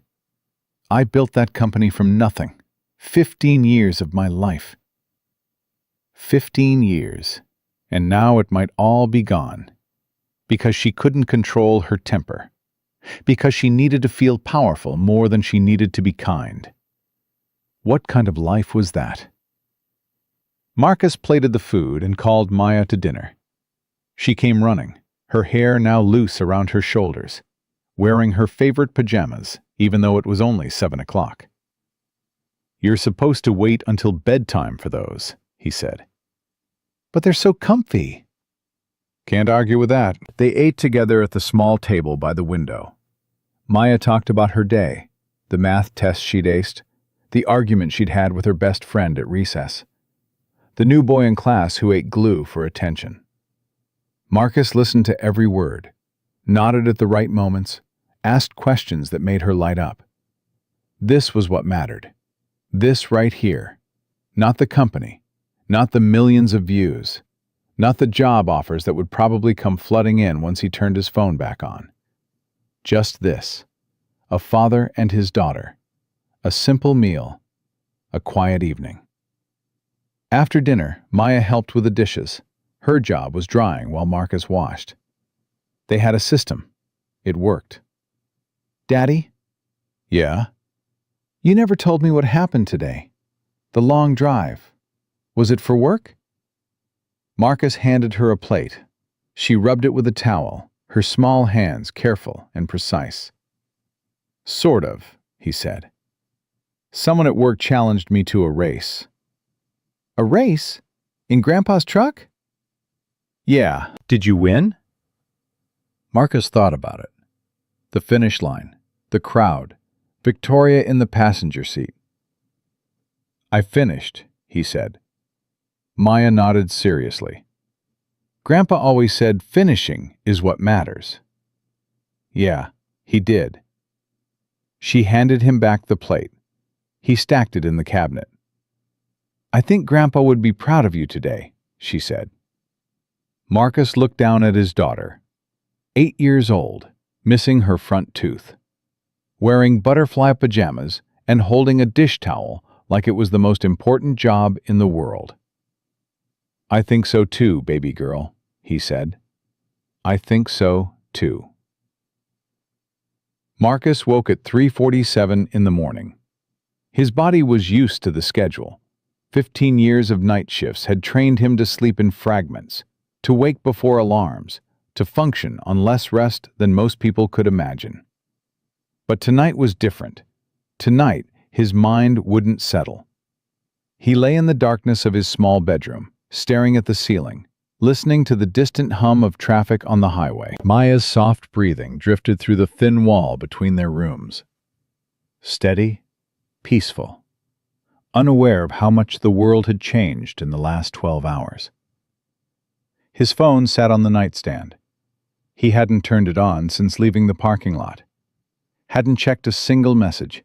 I built that company from nothing. 15 years of my life. 15 years, and now it might all be gone. Because she couldn't control her temper. Because she needed to feel powerful more than she needed to be kind. What kind of life was that? Marcus plated the food and called Maya to dinner. She came running, her hair now loose around her shoulders, wearing her favorite pajamas, even though it was only 7 o'clock. You're supposed to wait until bedtime for those, he said. But they're so comfy. Can't argue with that. They ate together at the small table by the window. Maya talked about her day, the math test she'd aced, the argument she'd had with her best friend at recess, the new boy in class who ate glue for attention. Marcus listened to every word, nodded at the right moments, asked questions that made her light up. This was what mattered. This right here. Not the company, not the millions of views. Not the job offers that would probably come flooding in once he turned his phone back on. Just this: a father and his daughter, a simple meal, a quiet evening. After dinner, Maya helped with the dishes. Her job was drying while Marcus washed. They had a system. It worked. "Daddy?" "Yeah?" "You never told me what happened today. The long drive. Was it for work?" Marcus handed her a plate. She rubbed it with a towel, her small hands careful and precise. "Sort of," he said. "Someone at work challenged me to a race." "A race? In Grandpa's truck?" "Yeah. Did you win?" Marcus thought about it. The finish line, the crowd, Victoria in the passenger seat. "I finished," he said. Maya nodded seriously. "Grandpa always said finishing is what matters." "Yeah, he did." She handed him back the plate. He stacked it in the cabinet. "I think Grandpa would be proud of you today," she said. Marcus looked down at his daughter, 8 years old, missing her front tooth, wearing butterfly pajamas and holding a dish towel like it was the most important job in the world. "I think so too, baby girl," he said. "I think so too." Marcus woke at 3:47 in the morning. His body was used to the schedule. 15 years of night shifts had trained him to sleep in fragments, to wake before alarms, to function on less rest than most people could imagine. But tonight was different. Tonight, his mind wouldn't settle. He lay in the darkness of his small bedroom, staring at the ceiling, listening to the distant hum of traffic on the highway. Maya's soft breathing drifted through the thin wall between their rooms. Steady, peaceful, unaware of how much the world had changed in the last 12 hours. His phone sat on the nightstand. He hadn't turned it on since leaving the parking lot. Hadn't checked a single message.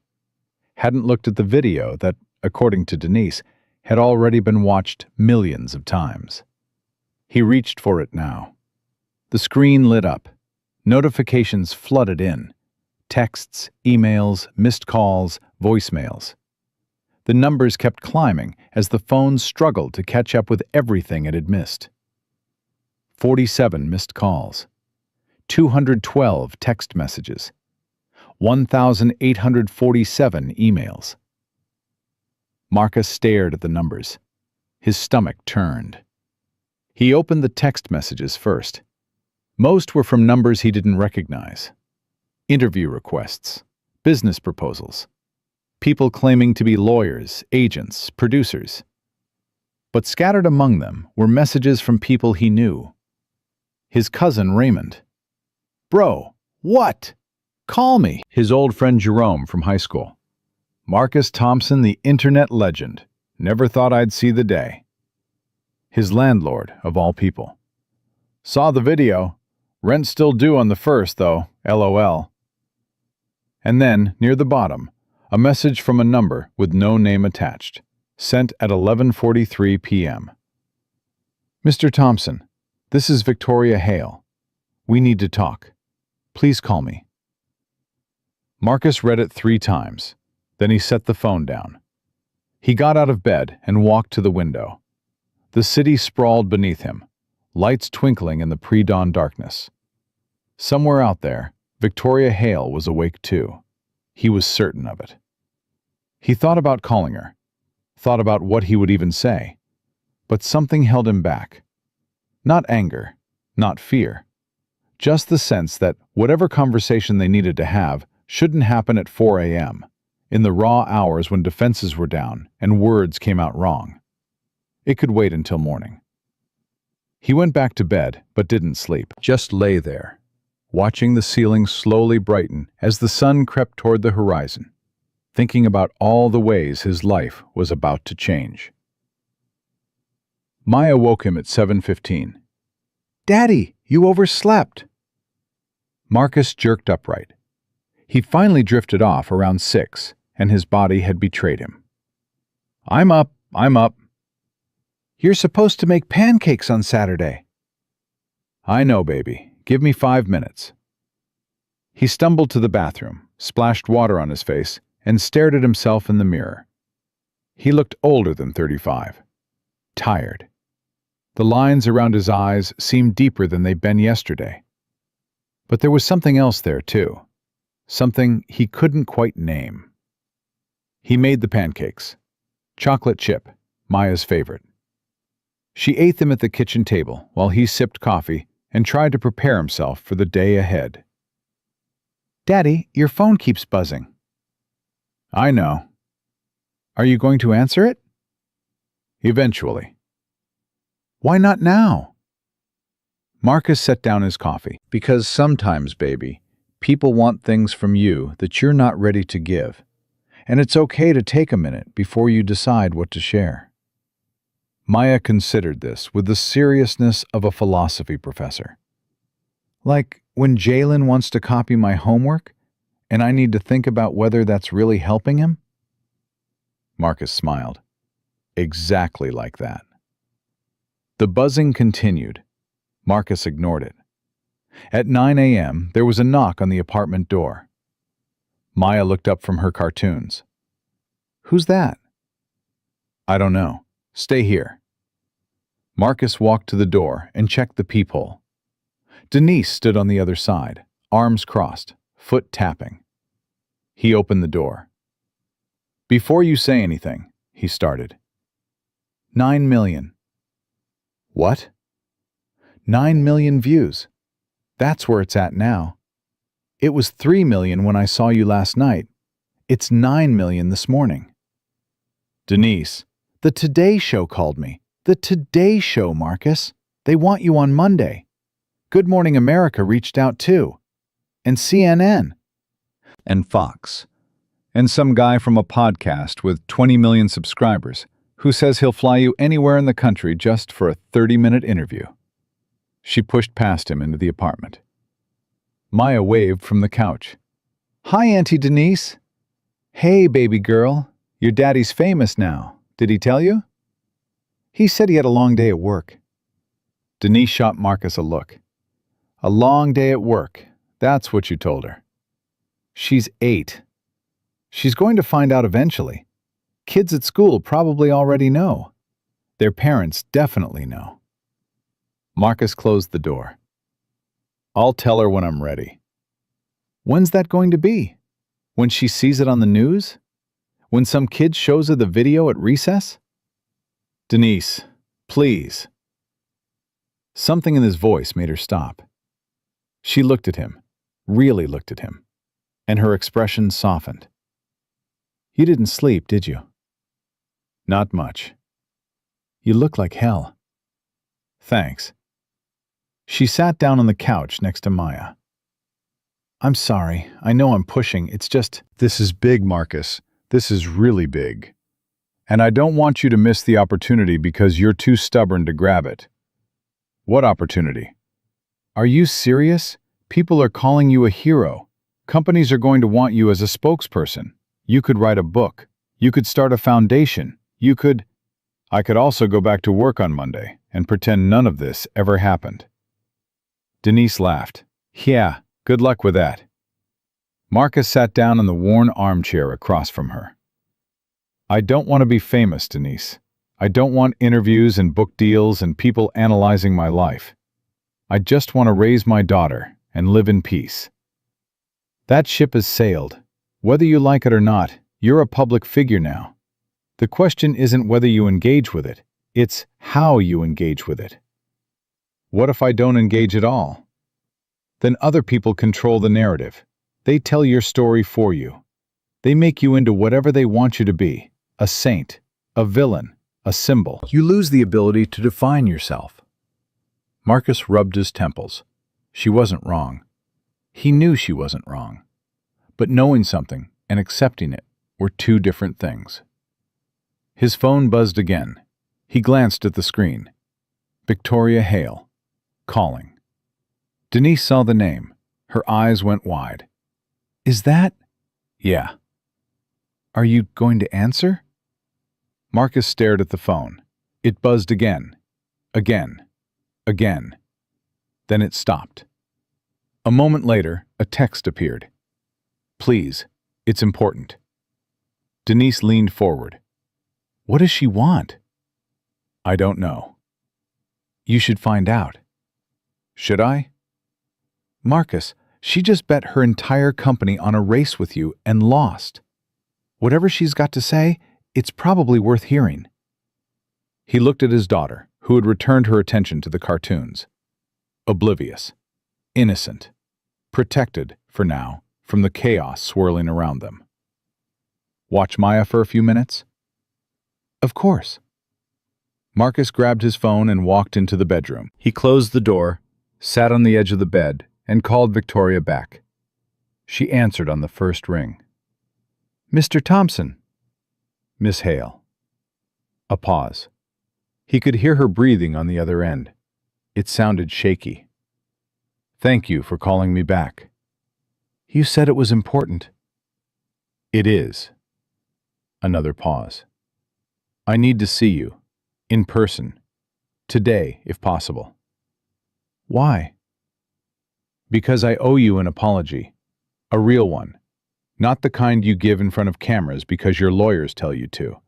Hadn't looked at the video that, according to Denise, had already been watched millions of times. He reached for it now. The screen lit up. Notifications flooded in. Texts, emails, missed calls, voicemails. The numbers kept climbing as the phone struggled to catch up with everything it had missed. 47 missed calls. 212 text messages. 1,847 emails. Marcus stared at the numbers. His stomach turned. He opened the text messages first. Most were from numbers he didn't recognize. Interview requests, business proposals, people claiming to be lawyers, agents, producers. But scattered among them were messages from people he knew. His cousin Raymond. "Bro, what? Call me." His old friend Jerome from high school. Marcus Thompson, the internet legend. Never thought I'd see the day. His landlord, of all people. "Saw the video. Rent's still due on the 1st, though, LOL. And then, near the bottom, a message from a number with no name attached, sent at 11:43 p.m. "Mr. Thompson, this is Victoria Hale. We need to talk. Please call me." Marcus read it 3 times. Then he set the phone down. He got out of bed and walked to the window. The city sprawled beneath him, lights twinkling in the pre-dawn darkness. Somewhere out there, Victoria Hale was awake too. He was certain of it. He thought about calling her, thought about what he would even say, but something held him back. Not anger, not fear, just the sense that whatever conversation they needed to have shouldn't happen at 4 a.m., in the raw hours when defenses were down and words came out wrong. It could wait until morning. He went back to bed, but didn't sleep, just lay there, watching the ceiling slowly brighten as the sun crept toward the horizon, thinking about all the ways his life was about to change. Maya woke him at 7:15. "Daddy, you overslept." Marcus jerked upright. He finally drifted off around 6, and his body had betrayed him. I'm up. You're supposed to make pancakes on Saturday. I know, baby. Give me 5 minutes. He stumbled to the bathroom, splashed water on his face, and stared at himself in the mirror. He looked older than 35. Tired. The lines around his eyes seemed deeper than they'd been yesterday. But there was something else there, too. Something he couldn't quite name. He made the pancakes. Chocolate chip, Maya's favorite. She ate them at the kitchen table while he sipped coffee and tried to prepare himself for the day ahead. Daddy, your phone keeps buzzing. I know. Are you going to answer it? Eventually. Why not now? Marcus set down his coffee. Because sometimes, baby, people want things from you that you're not ready to give. And it's okay to take a minute before you decide what to share. Maya considered this with the seriousness of a philosophy professor. Like when Jalen wants to copy my homework, and I need to think about whether that's really helping him? Marcus smiled. Exactly like that. The buzzing continued. Marcus ignored it. At 9 a.m., there was a knock on the apartment door. Maya looked up from her cartoons. Who's that? I don't know. Stay here. Marcus walked to the door and checked the peephole. Denise stood on the other side, arms crossed, foot tapping. He opened the door. Before you say anything, he started. 9 million. What? 9 million views. That's where it's at now. It was 3 million when I saw you last night. It's 9 million this morning. Denise. The Today Show called me. The Today Show, Marcus. They want you on Monday. Good Morning America reached out too. And CNN. And Fox. And some guy from a podcast with 20 million subscribers who says he'll fly you anywhere in the country just for a 30-minute interview. She pushed past him into the apartment. Maya waved from the couch. Hi, Auntie Denise. Hey, baby girl. Your daddy's famous now. Did he tell you? He said he had a long day at work. Denise shot Marcus a look. A long day at work. That's what you told her. She's 8. She's going to find out eventually. Kids at school probably already know. Their parents definitely know. Marcus closed the door. I'll tell her when I'm ready. When's that going to be? When she sees it on the news? When some kid shows her the video at recess? Denise, please. Something in his voice made her stop. She looked at him, really looked at him, and her expression softened. You didn't sleep, did you? Not much. You look like hell. Thanks. She sat down on the couch next to Maya. I'm sorry. I know I'm pushing. It's just... This is big, Marcus. This is really big. And I don't want you to miss the opportunity because you're too stubborn to grab it. What opportunity? Are you serious? People are calling you a hero. Companies are going to want you as a spokesperson. You could write a book. You could start a foundation. I could also go back to work on Monday and pretend none of this ever happened. Denise laughed. Yeah, good luck with that. Marcus sat down in the worn armchair across from her. I don't want to be famous, Denise. I don't want interviews and book deals and people analyzing my life. I just want to raise my daughter and live in peace. That ship has sailed. Whether you like it or not, you're a public figure now. The question isn't whether you engage with it, it's how you engage with it. What if I don't engage at all? Then other people control the narrative. They tell your story for you. They make you into whatever they want you to be, a saint, a villain, a symbol. You lose the ability to define yourself. Marcus rubbed his temples. She wasn't wrong. He knew she wasn't wrong. But knowing something and accepting it were two different things. His phone buzzed again. He glanced at the screen. Victoria Hale. Calling. Denise saw the name. Her eyes went wide. Is that? Yeah. Are you going to answer? Marcus stared at the phone. It buzzed again, again, again. Then it stopped. A moment later, a text appeared. Please, it's important. Denise leaned forward. What does she want? I don't know. You should find out. Should I? Marcus, she just bet her entire company on a race with you and lost. Whatever she's got to say, it's probably worth hearing. He looked at his daughter, who had returned her attention to the cartoons. Oblivious, innocent, protected, for now, from the chaos swirling around them. Watch Maya for a few minutes? Of course. Marcus grabbed his phone and walked into the bedroom. He closed the door, sat on the edge of the bed, and called Victoria back. She answered on the first ring. Mr. Thompson. Miss Hale. A pause. He could hear her breathing on the other end. It sounded shaky. Thank you for calling me back. You said it was important. It is. Another pause. I need to see you, in person, today, if possible. Why? Because I owe you an apology, a real one, not the kind you give in front of cameras because your lawyers tell you to,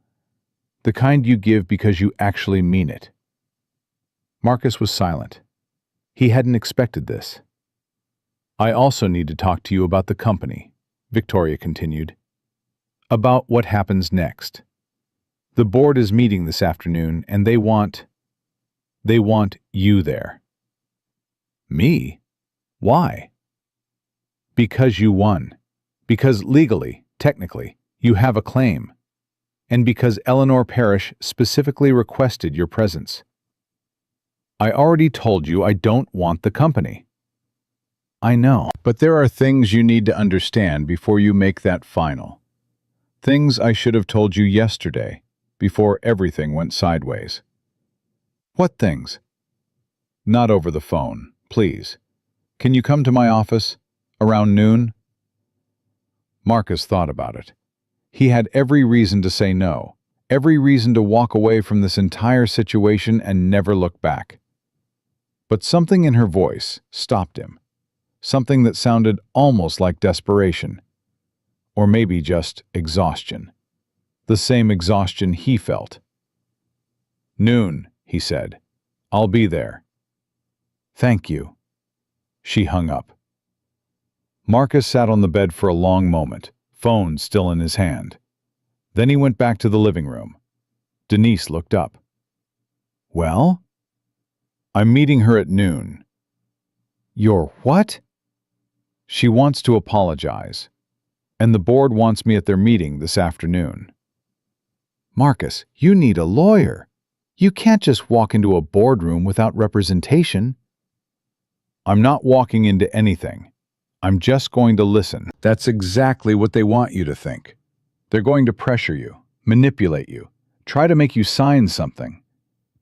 the kind you give because you actually mean it. Marcus was silent. He hadn't expected this. I also need to talk to you about the company, Victoria continued. About what happens next. The board is meeting this afternoon and they want you there. Me? Why? Because you won. Because legally, technically, you have a claim. And because Eleanor Parrish specifically requested your presence. I already told you I don't want the company. I know, but there are things you need to understand before you make that final. Things I should have told you yesterday, before everything went sideways. What things? Not over the phone, please. Can you come to my office? Around noon? Marcus thought about it. He had every reason to say no, every reason to walk away from this entire situation and never look back. But something in her voice stopped him. Something that sounded almost like desperation. Or maybe just exhaustion. The same exhaustion he felt. Noon, he said. I'll be there. Thank you. She hung up. Marcus sat on the bed for a long moment, phone still in his hand. Then he went back to the living room. Denise looked up. Well? I'm meeting her at noon. You're what? She wants to apologize. And the board wants me at their meeting this afternoon. Marcus, you need a lawyer. You can't just walk into a boardroom without representation. I'm not walking into anything. I'm just going to listen. That's exactly what they want you to think. They're going to pressure you, manipulate you, try to make you sign something.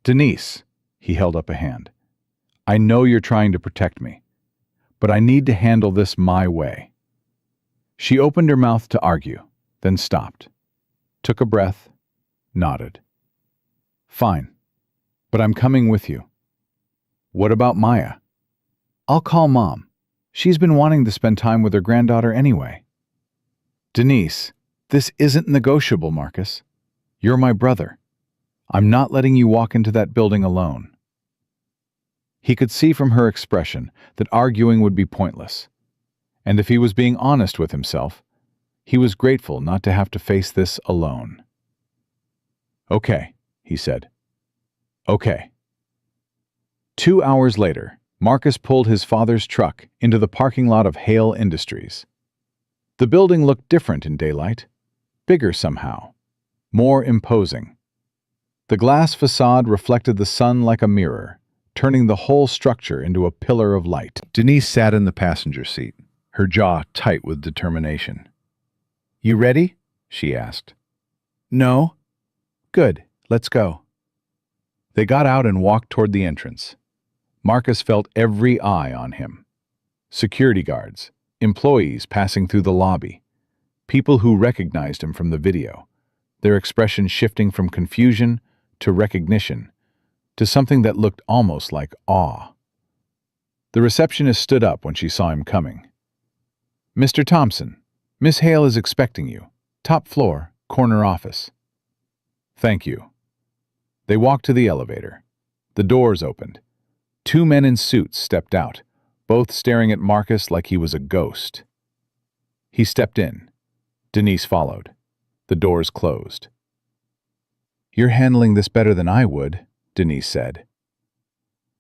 Denise, he held up a hand. I know you're trying to protect me, but I need to handle this my way. She opened her mouth to argue, then stopped, took a breath, nodded. Fine, but I'm coming with you. What about Maya? I'll call Mom. She's been wanting to spend time with her granddaughter anyway. Denise, this isn't negotiable, Marcus. You're my brother. I'm not letting you walk into that building alone. He could see from her expression that arguing would be pointless. And if he was being honest with himself, he was grateful not to have to face this alone. Okay, he said. Okay. 2 hours later, Marcus pulled his father's truck into the parking lot of Hale Industries. The building looked different in daylight, bigger somehow, more imposing. The glass facade reflected the sun like a mirror, turning the whole structure into a pillar of light. Denise sat in the passenger seat, her jaw tight with determination. You ready? She asked. No. Good, let's go. They got out and walked toward the entrance. Marcus felt every eye on him. Security guards, employees passing through the lobby, people who recognized him from the video, their expression shifting from confusion to recognition, to something that looked almost like awe. The receptionist stood up when she saw him coming. "Mr. Thompson, Miss Hale is expecting you. Top floor, corner office." "Thank you." They walked to the elevator. The doors opened. Two men in suits stepped out, both staring at Marcus like he was a ghost. He stepped in. Denise followed. The doors closed. "You're handling this better than I would," Denise said.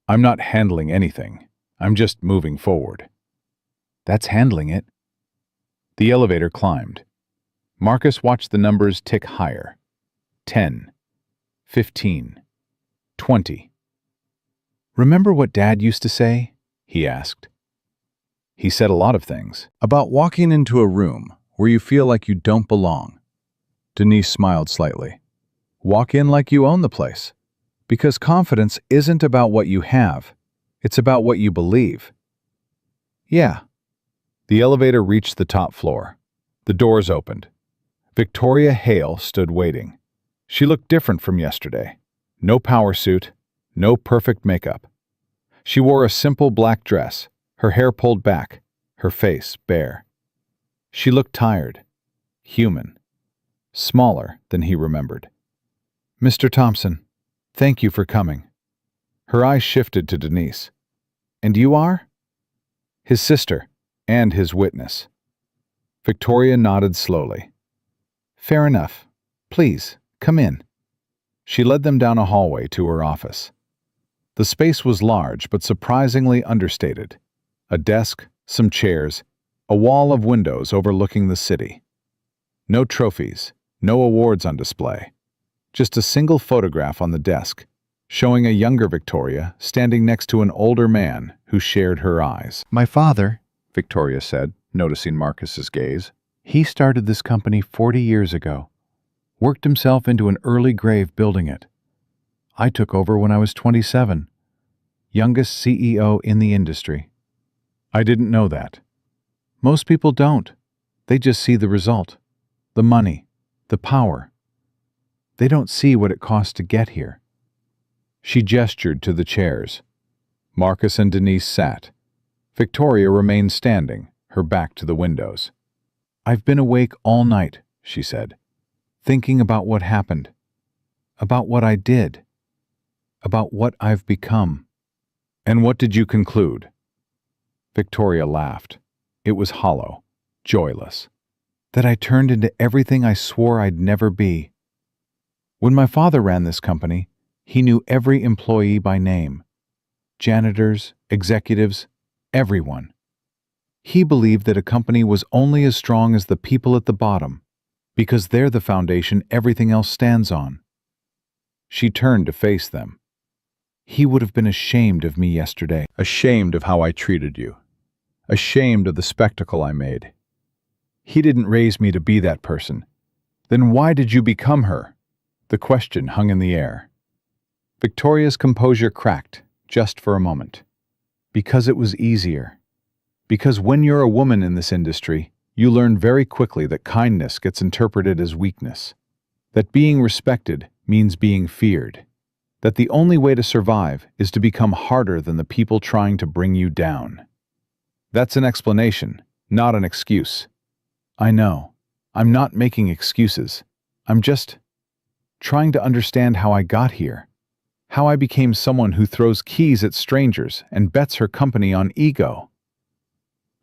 "I'm not handling anything. I'm just moving forward." "That's handling it." The elevator climbed. Marcus watched the numbers tick higher. 10, 15, 20. "Remember what Dad used to say?" he asked. "He said a lot of things. About walking into a room where you feel like you don't belong." Denise smiled slightly. "Walk in like you own the place. Because confidence isn't about what you have. It's about what you believe." "Yeah." The elevator reached the top floor. The doors opened. Victoria Hale stood waiting. She looked different from yesterday. No power suit, no perfect makeup. She wore a simple black dress, her hair pulled back, her face bare. She looked tired, human, smaller than he remembered. "Mr. Thompson, thank you for coming." Her eyes shifted to Denise. "And you are?" "His sister, and his witness." Victoria nodded slowly. "Fair enough. Please, come in." She led them down a hallway to her office. The space was large but surprisingly understated. A desk, some chairs, a wall of windows overlooking the city. No trophies, no awards on display. Just a single photograph on the desk, showing a younger Victoria standing next to an older man who shared her eyes. "My father," Victoria said, noticing Marcus's gaze. "He started this company 40 years ago. Worked himself into an early grave building it. I took over when I was 27. Youngest CEO in the industry." "I didn't know that." "Most people don't. They just see the result. The money. The power. They don't see what it costs to get here." She gestured to the chairs. Marcus and Denise sat. Victoria remained standing, her back to the windows. "I've been awake all night," she said, "thinking about what happened, about what I did, about what I've become." "And what did you conclude?" Victoria laughed. It was hollow, joyless. "That I turned into everything I swore I'd never be. When my father ran this company, he knew every employee by name. Janitors, executives, everyone. He believed that a company was only as strong as the people at the bottom, because they're the foundation everything else stands on." She turned to face them. "He would have been ashamed of me yesterday. Ashamed of how I treated you. Ashamed of the spectacle I made. He didn't raise me to be that person. Then why did you become her?" The question hung in the air. Victoria's composure cracked, just for a moment. "Because it was easier. Because when you're a woman in this industry, you learn very quickly that kindness gets interpreted as weakness. That being respected means being feared. That the only way to survive is to become harder than the people trying to bring you down." That's an explanation, not an excuse. I know. I'm not making excuses. I'm just trying to understand how I got here. How I became someone who throws keys at strangers and bets her company on ego.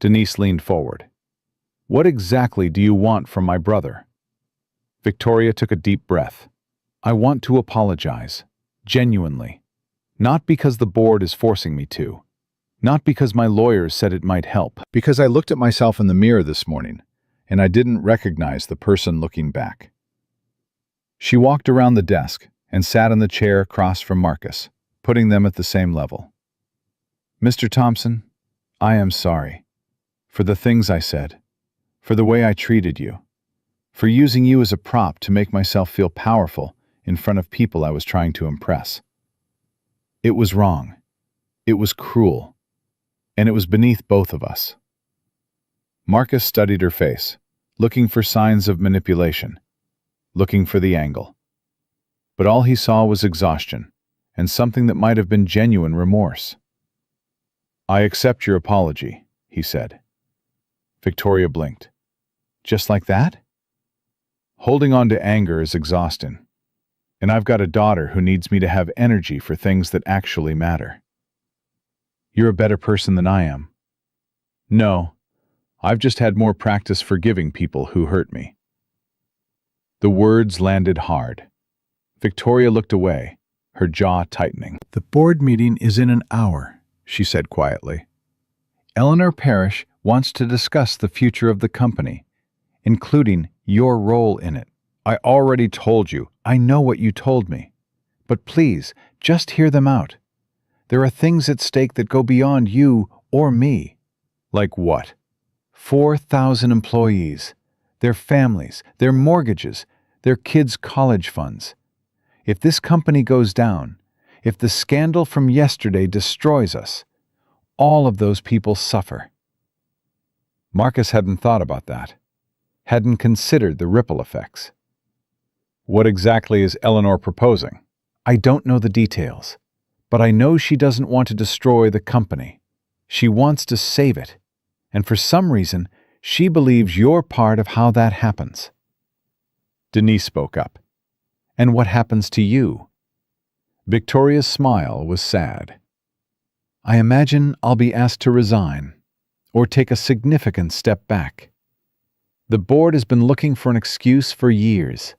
Denise leaned forward. "What exactly do you want from my brother?" Victoria took a deep breath. "I want to apologize. Genuinely. Not because the board is forcing me to. Not because my lawyers said it might help. Because I looked at myself in the mirror this morning, and I didn't recognize the person looking back." She walked around the desk and sat in the chair across from Marcus, putting them at the same level. "Mr. Thompson, I am sorry. For the things I said. For the way I treated you. For using you as a prop to make myself feel powerful in front of people I was trying to impress. It was wrong. It was cruel. And it was beneath both of us." Marcus studied her face, looking for signs of manipulation, looking for the angle. but all he saw was exhaustion and something that might have been genuine remorse. "I accept your apology," he said. Victoria blinked. "Just like that?" "Holding on to anger is exhausting, and I've got a daughter who needs me to have energy for things that actually matter." "You're a better person than I am." "No, I've just had more practice forgiving people who hurt me." The words landed hard. Victoria looked away, her jaw tightening. "The board meeting is in an hour," she said quietly. "Eleanor Parrish wants to discuss the future of the company, including your role in it. I already told you. I know what you told me. But please, just hear them out. There are things at stake that go beyond you or me." "Like what?" 4,000 employees, their families, their mortgages, their kids' college funds. If this company goes down, if the scandal from yesterday destroys us, all of those people suffer. Marcus hadn't thought about that, hadn't considered the ripple effects. "What exactly is Eleanor proposing?" "I don't know the details, but I know she doesn't want to destroy the company. She wants to save it, and for some reason, she believes you're part of how that happens." Denise spoke up. "And what happens to you?" Victoria's smile was sad. "I imagine I'll be asked to resign, or take a significant step back. The board has been looking for an excuse for years.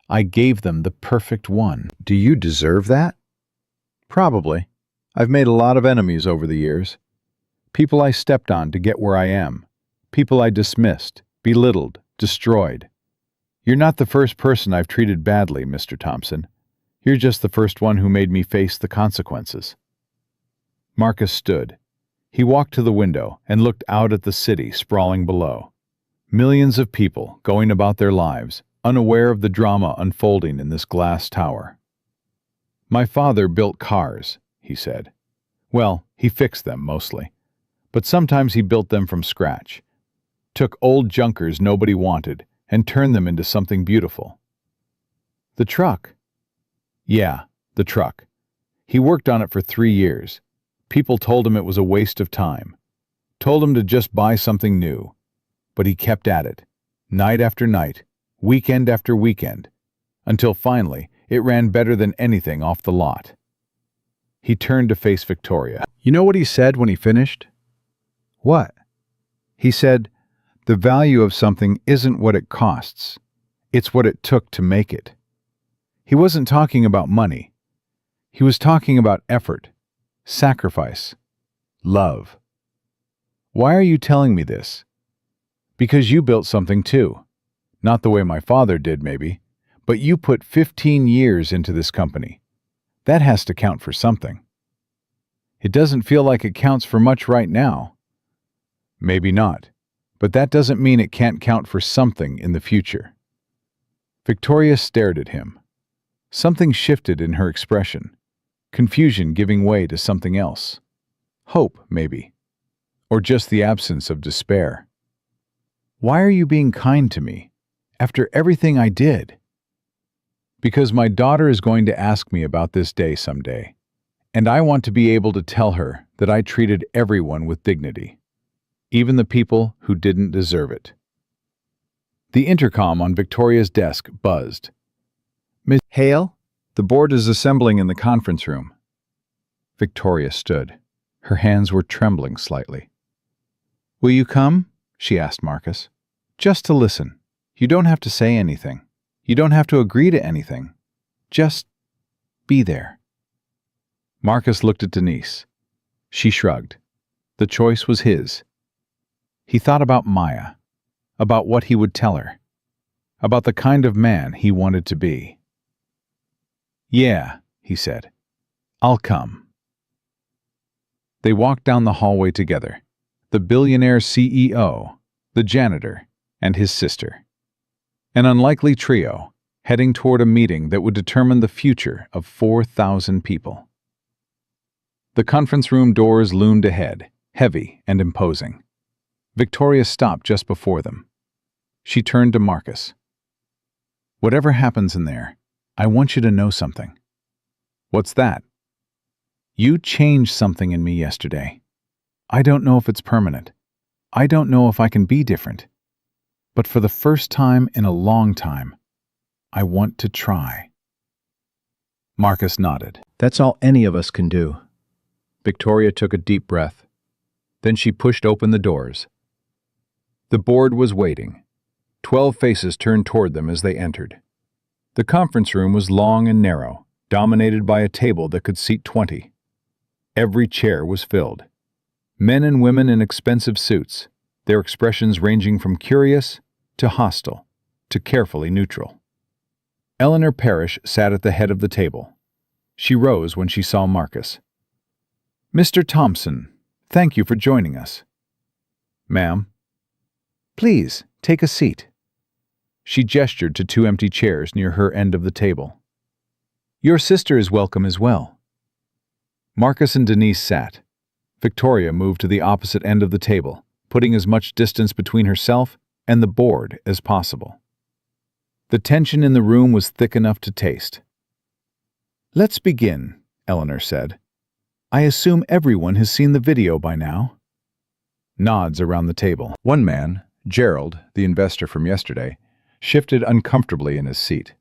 I gave them the perfect one." "Do you deserve that?" "Probably. I've made a lot of enemies over the years. People I stepped on to get where I am. People I dismissed, belittled, destroyed. You're not the first person I've treated badly, Mr. Thompson. You're just the first one who made me face the consequences." Marcus stood. He walked to the window and looked out at the city sprawling below. Millions of people going about their lives, unaware of the drama unfolding in this glass tower. "My father built cars," he said. "Well, he fixed them mostly. But sometimes he built them from scratch. Took old junkers nobody wanted and turned them into something beautiful." "The truck?" "Yeah, the truck. He worked on it for 3 years. People told him it was a waste of time. Told him to just buy something new. But he kept at it, night after night, weekend after weekend, until finally it ran better than anything off the lot." He turned to face Victoria. "You know what he said when he finished?" "What?" "He said, the value of something isn't what it costs. It's what it took to make it." He wasn't talking about money. He was talking about effort, sacrifice, love. "Why are you telling me this?" "Because you built something too. Not the way my father did, maybe, but you put 15 years into this company. That has to count for something." "It doesn't feel like it counts for much right now." "Maybe not, but that doesn't mean it can't count for something in the future." Victoria stared at him. Something shifted in her expression, confusion giving way to something else. Hope, maybe, or just the absence of despair. "Why are you being kind to me, after everything I did?" "Because my daughter is going to ask me about this day someday, and I want to be able to tell her that I treated everyone with dignity, even the people who didn't deserve it." The intercom on Victoria's desk buzzed. "Miss Hale, the board is assembling in the conference room." Victoria stood. Her hands were trembling slightly. "Will you come?" she asked Marcus. "Just to listen. You don't have to say anything. You don't have to agree to anything. Just be there." Marcus looked at Denise. She shrugged. The choice was his. He thought about Maya, about what he would tell her, about the kind of man he wanted to be. "Yeah," he said. "I'll come." They walked down the hallway together, the billionaire CEO, the janitor, and his sister. An unlikely trio, heading toward a meeting that would determine the future of 4,000 people. The conference room doors loomed ahead, heavy and imposing. Victoria stopped just before them. She turned to Marcus. "Whatever happens in there, I want you to know something. What's that? You changed something in me yesterday. I don't know if it's permanent. I don't know if I can be different. But for the first time in a long time, I want to try. Marcus nodded. That's all any of us can do. Victoria took a deep breath. Then she pushed open the doors. The board was waiting. 12 faces turned toward them as they entered. The conference room was long and narrow, dominated by a table that could seat 20. Every chair was filled. Men and women in expensive suits, their expressions ranging from curious to hostile to carefully neutral. Eleanor Parrish sat at the head of the table. She rose when she saw Marcus. Mr. Thompson, thank you for joining us. Ma'am. Please, take a seat. She gestured to 2 empty chairs near her end of the table. Your sister is welcome as well. Marcus and Denise sat. Victoria moved to the opposite end of the table, putting as much distance between herself and the board as possible. The tension in the room was thick enough to taste. Let's begin, Eleanor said. I assume everyone has seen the video by now. Nods around the table. One man, Gerald, the investor from yesterday, shifted uncomfortably in his seat.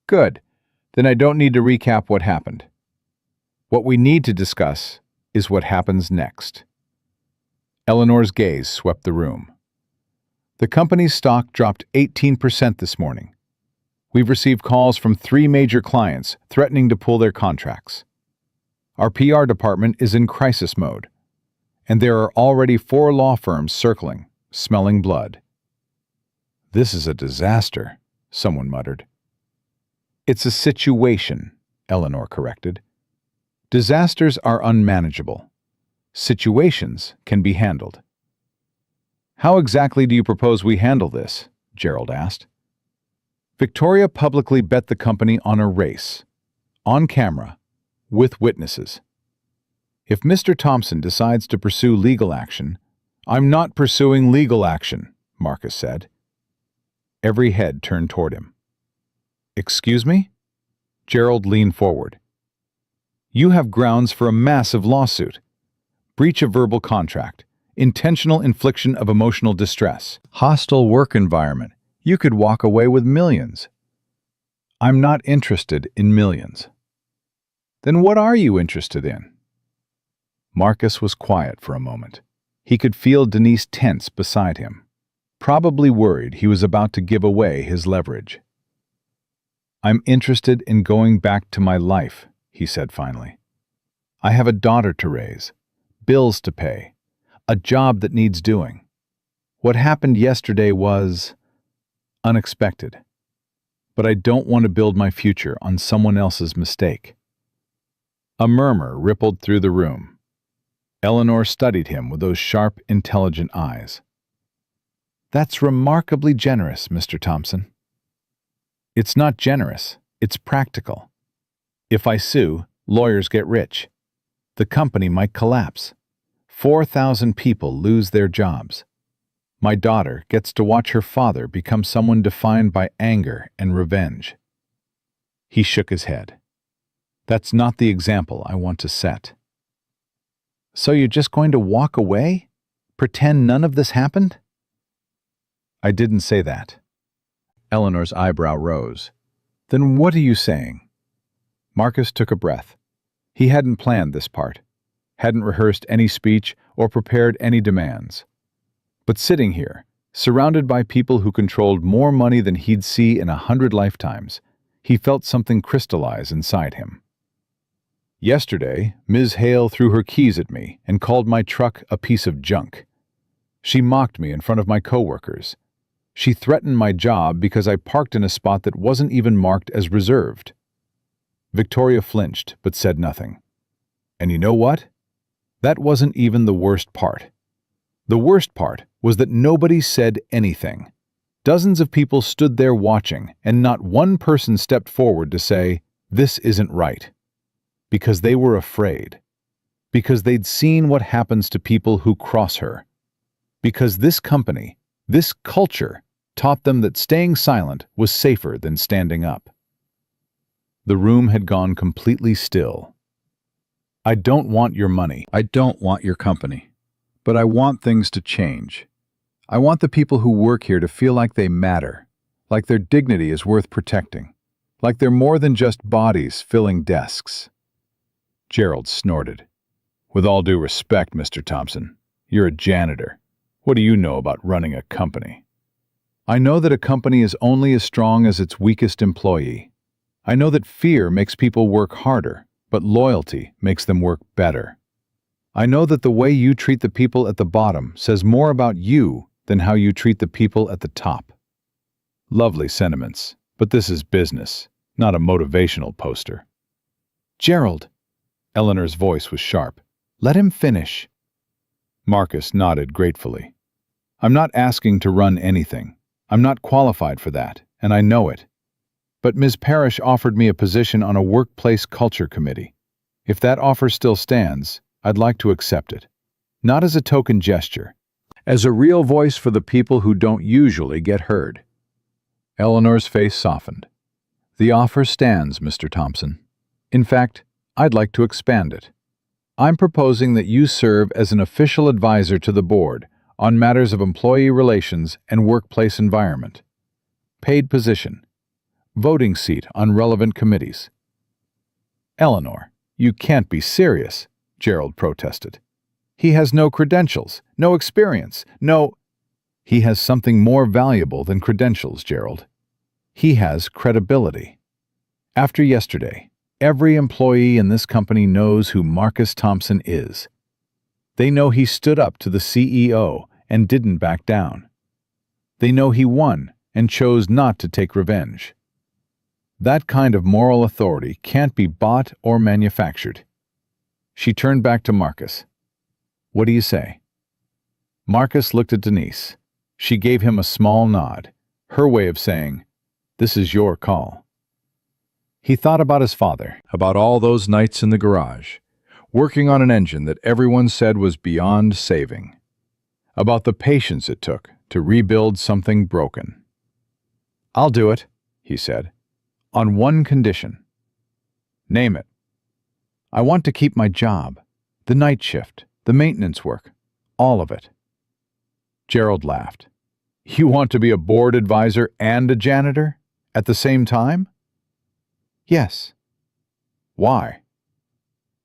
Good. Then I don't need to recap what happened. What we need to discuss is what happens next. Eleanor's gaze swept the room. The company's stock dropped 18% this morning. We've received calls from 3 major clients threatening to pull their contracts. Our PR department is in crisis mode, and there are already 4 law firms circling, smelling blood. This is a disaster, someone muttered. It's a situation, Eleanor corrected. Disasters are unmanageable. Situations can be handled. How exactly do you propose we handle this? Gerald asked. Victoria publicly bet the company on a race, on camera, with witnesses. If Mr. Thompson decides to pursue legal action, I'm not pursuing legal action, Marcus said. Every head turned toward him. Excuse me? Gerald leaned forward. You have grounds for a massive lawsuit. Breach of verbal contract, intentional infliction of emotional distress, hostile work environment. You could walk away with millions. I'm not interested in millions. Then what are you interested in? Marcus was quiet for a moment. He could feel Denise tense beside him, probably worried he was about to give away his leverage. I'm interested in going back to my life, he said finally. I have a daughter to raise, bills to pay, a job that needs doing. What happened yesterday was unexpected, but I don't want to build my future on someone else's mistake. A murmur rippled through the room. Eleanor studied him with those sharp, intelligent eyes. That's remarkably generous, Mr. Thompson. It's not generous, it's practical. If I sue, lawyers get rich. The company might collapse. 4,000 people lose their jobs. My daughter gets to watch her father become someone defined by anger and revenge. He shook his head. That's not the example I want to set. So you're just going to walk away? Pretend none of this happened? I didn't say that. Eleanor's eyebrow rose. Then what are you saying? Marcus took a breath. He hadn't planned this part, hadn't rehearsed any speech or prepared any demands. But sitting here, surrounded by people who controlled more money than he'd see in 100 lifetimes, he felt something crystallize inside him. Yesterday, Ms. Hale threw her keys at me and called my truck a piece of junk. She mocked me in front of my coworkers. She threatened my job because I parked in a spot that wasn't even marked as reserved. Victoria flinched but said nothing. And you know what? That wasn't even the worst part. The worst part was that nobody said anything. Dozens of people stood there watching, and not one person stepped forward to say, "This isn't right." Because they were afraid. Because they'd seen what happens to people who cross her. Because this company, this culture, taught them that staying silent was safer than standing up. The room had gone completely still. I don't want your money. I don't want your company, but I want things to change. I want the people who work here to feel like they matter, like their dignity is worth protecting, like they're more than just bodies filling desks. Gerald snorted. With all due respect, Mr. Thompson, you're a janitor. What do you know about running a company? I know that a company is only as strong as its weakest employee. I know that fear makes people work harder, but loyalty makes them work better. I know that the way you treat the people at the bottom says more about you than how you treat the people at the top. Lovely sentiments, but this is business, not a motivational poster. Gerald, Eleanor's voice was sharp. let him finish. Marcus nodded gratefully. I'm not asking to run anything. I'm not qualified for that, and I know it. But Ms. Parrish offered me a position on a workplace culture committee. If that offer still stands, I'd like to accept it. Not as a token gesture, As a real voice for the people who don't usually get heard. Eleanor's face softened. The offer stands, Mr. Thompson. In fact, I'd like to expand it. I'm proposing that you serve as an official advisor to the board on matters of employee relations and workplace environment. Paid position. Voting seat on relevant committees. Eleanor, you can't be serious, Gerald protested. He has no credentials, no experience, no... He has something more valuable than credentials, Gerald. He has credibility. After yesterday, every employee in this company knows who Marcus Thompson is. They know he stood up to the CEO and didn't back down. They know he won and chose not to take revenge. That kind of moral authority can't be bought or manufactured. She turned back to Marcus. What do you say? Marcus looked at Denise. She gave him a small nod, her way of saying, "This is your call." He thought about his father, About all those nights in the garage, working on an engine that everyone said was beyond saving. about the patience it took to rebuild something broken. "I'll do it," he said, "on one condition." "Name it." "I want to keep my job, the night shift, the maintenance work, all of it." Gerald laughed. "You want to be a board advisor and a janitor at the same time?" "Yes." "Why?"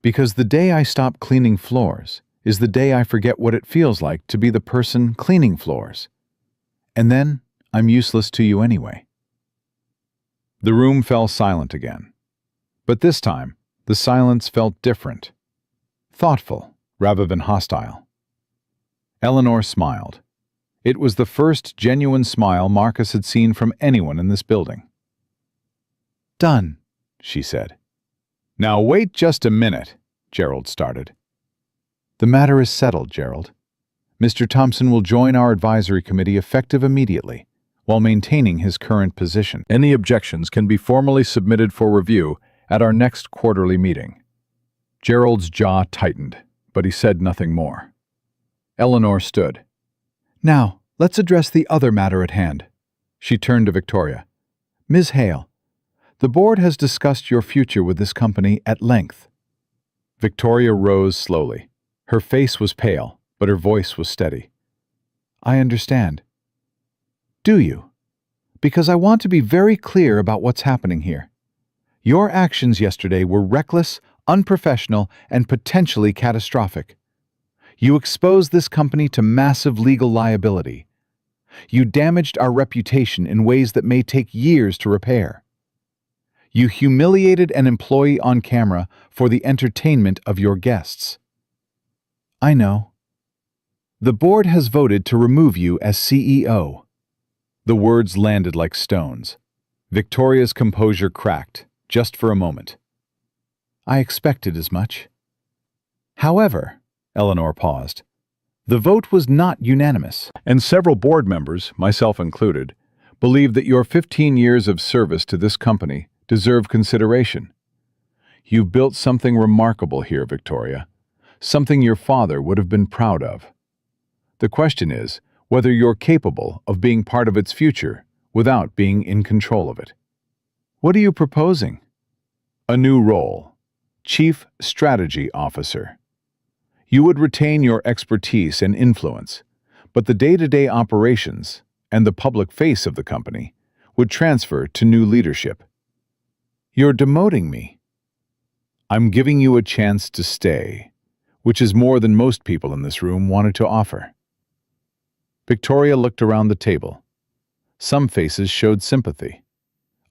"Because the day I stop cleaning floors is the day I forget what it feels like to be the person cleaning floors. And then I'm useless to you anyway." The room fell silent again. But this time, the silence felt different. Thoughtful rather than hostile. Eleanor smiled. It was the first genuine smile Marcus had seen from anyone in this building. "Done," she said. "Now wait just a minute," Gerald started. "The matter is settled, Gerald. Mr. Thompson will join our advisory committee effective immediately, while maintaining his current position. Any objections can be formally submitted for review at our next quarterly meeting." Gerald's jaw tightened, but he said nothing more. Eleanor stood. "Now, let's address the other matter at hand." She turned to Victoria. "Ms. Hale, the board has discussed your future with this company at length." Victoria rose slowly. Her face was pale, but her voice was steady. "I understand." "Do you? Because I want to be very clear about what's happening here. Your actions yesterday were reckless, unprofessional, and potentially catastrophic. You exposed this company to massive legal liability. You damaged our reputation in ways that may take years to repair. You humiliated an employee on camera for the entertainment of your guests. I know. The board has voted to remove you as CEO. The words landed like stones. Victoria's composure cracked, just for a moment. I expected as much. However, Eleanor paused. The vote was not unanimous, and several board members, myself included, believe that your 15 years of service to this company deserve consideration. You've built something remarkable here, Victoria, something your father would have been proud of. The question is whether you're capable of being part of its future without being in control of it. What are you proposing? A new role, Chief Strategy Officer. You would retain your expertise and influence, but the day-to-day operations and the public face of the company would transfer to new leadership. You're demoting me. I'm giving you a chance to stay, which is more than most people in this room wanted to offer. Victoria looked around the table. Some faces showed sympathy.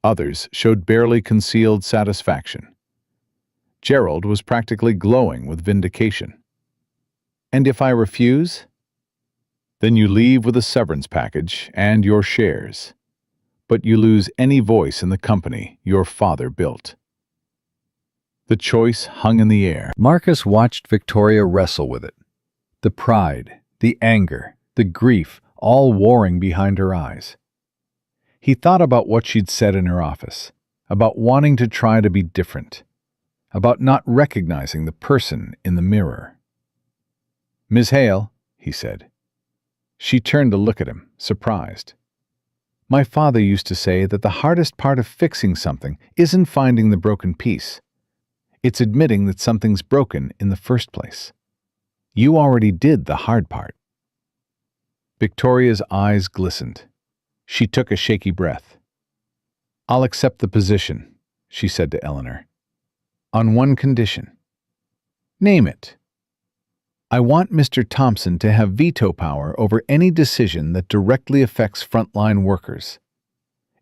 Others showed barely concealed satisfaction. Gerald was practically glowing with vindication. And if I refuse? Then you leave with a severance package and your shares. But you lose any voice in the company your father built. The choice hung in the air. Marcus watched Victoria wrestle with it. The pride, the anger, the grief, all warring behind her eyes. He thought about what she'd said in her office, about wanting to try to be different, about not recognizing the person in the mirror. "Miss Hale," he said. She turned to look at him, surprised. "My father used to say that the hardest part of fixing something isn't finding the broken piece. It's admitting that something's broken in the first place. You already did the hard part." Victoria's eyes glistened. She took a shaky breath. "I'll accept the position," she said to Eleanor. "On one condition." "Name it." "I want Mr. Thompson to have veto power over any decision that directly affects frontline workers.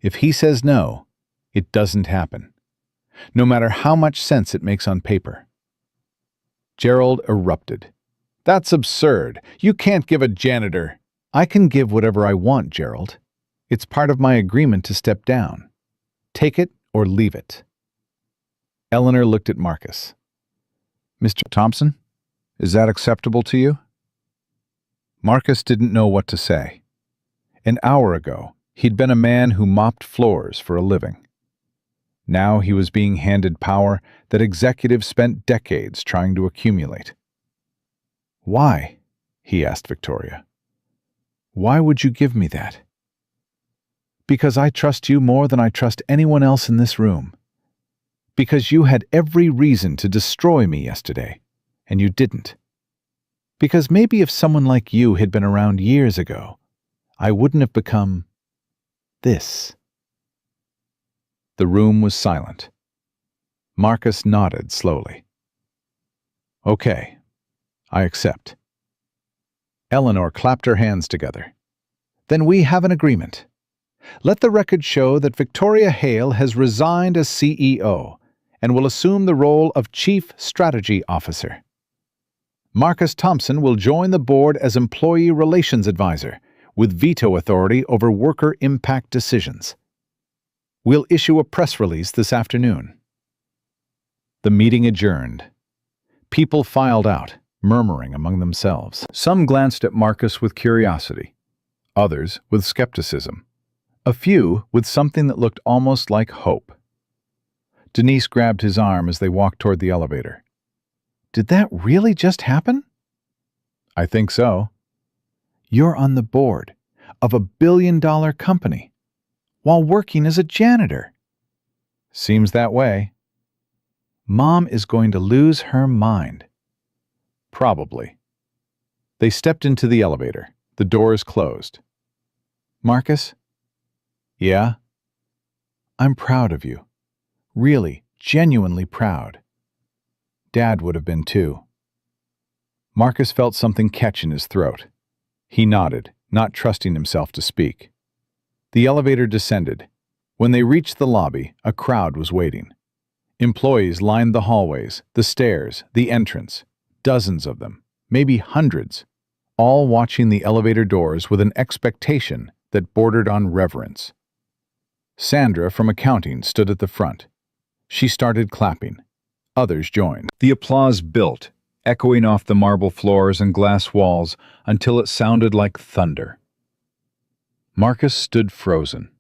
If he says no, it doesn't happen, no matter how much sense it makes on paper." Gerald erupted. "That's absurd. You can't give a janitor—" "I can give whatever I want, Gerald. It's part of my agreement to step down. Take it or leave it." Eleanor looked at Marcus. "Mr. Thompson, is that acceptable to you?" Marcus didn't know what to say. An hour ago, he'd been a man who mopped floors for a living. Now he was being handed power that executives spent decades trying to accumulate. "Why?" he asked Victoria. "Why would you give me that?" "Because I trust you more than I trust anyone else in this room. Because you had every reason to destroy me yesterday, and you didn't. Because maybe if someone like you had been around years ago, I wouldn't have become this." The room was silent. Marcus nodded slowly. "Okay, I accept." Eleanor clapped her hands together. "Then we have an agreement. Let the record show that Victoria Hale has resigned as CEO and will assume the role of Chief Strategy Officer. Marcus Thompson will join the board as Employee Relations Advisor, with veto authority over worker impact decisions. We'll issue a press release this afternoon." The meeting adjourned. People filed out, murmuring among themselves. Some glanced at Marcus with curiosity, others with skepticism, a few with something that looked almost like hope. Denise grabbed his arm as they walked toward the elevator. "Did that really just happen?" "I think so." "You're on the board of a billion-dollar company while working as a janitor." "Seems that way." "Mom is going to lose her mind." "Probably." They stepped into the elevator. The doors closed. "Marcus?" "Yeah?" "I'm proud of you. Really, genuinely proud. Dad would have been too." Marcus felt something catch in his throat. He nodded, not trusting himself to speak. The elevator descended. When they reached the lobby, a crowd was waiting. Employees lined the hallways, the stairs, the entrance. Dozens of them, maybe hundreds, all watching the elevator doors with an expectation that bordered on reverence. Sandra from accounting stood at the front. She started clapping. Others joined. The applause built, echoing off the marble floors and glass walls until it sounded like thunder. Marcus stood frozen.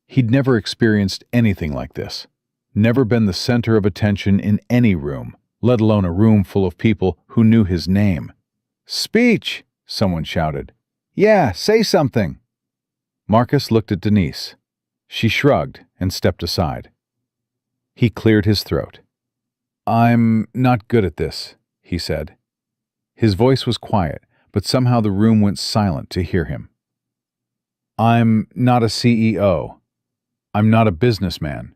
He'd never experienced anything like this, never been the center of attention in any room, let alone a room full of people who knew his name. "Speech!" someone shouted. "Yeah, say something!" Marcus looked at Denise. She shrugged and stepped aside. He cleared his throat. "I'm not good at this," he said. His voice was quiet, but somehow the room went silent to hear him. "I'm not a CEO. I'm not a businessman.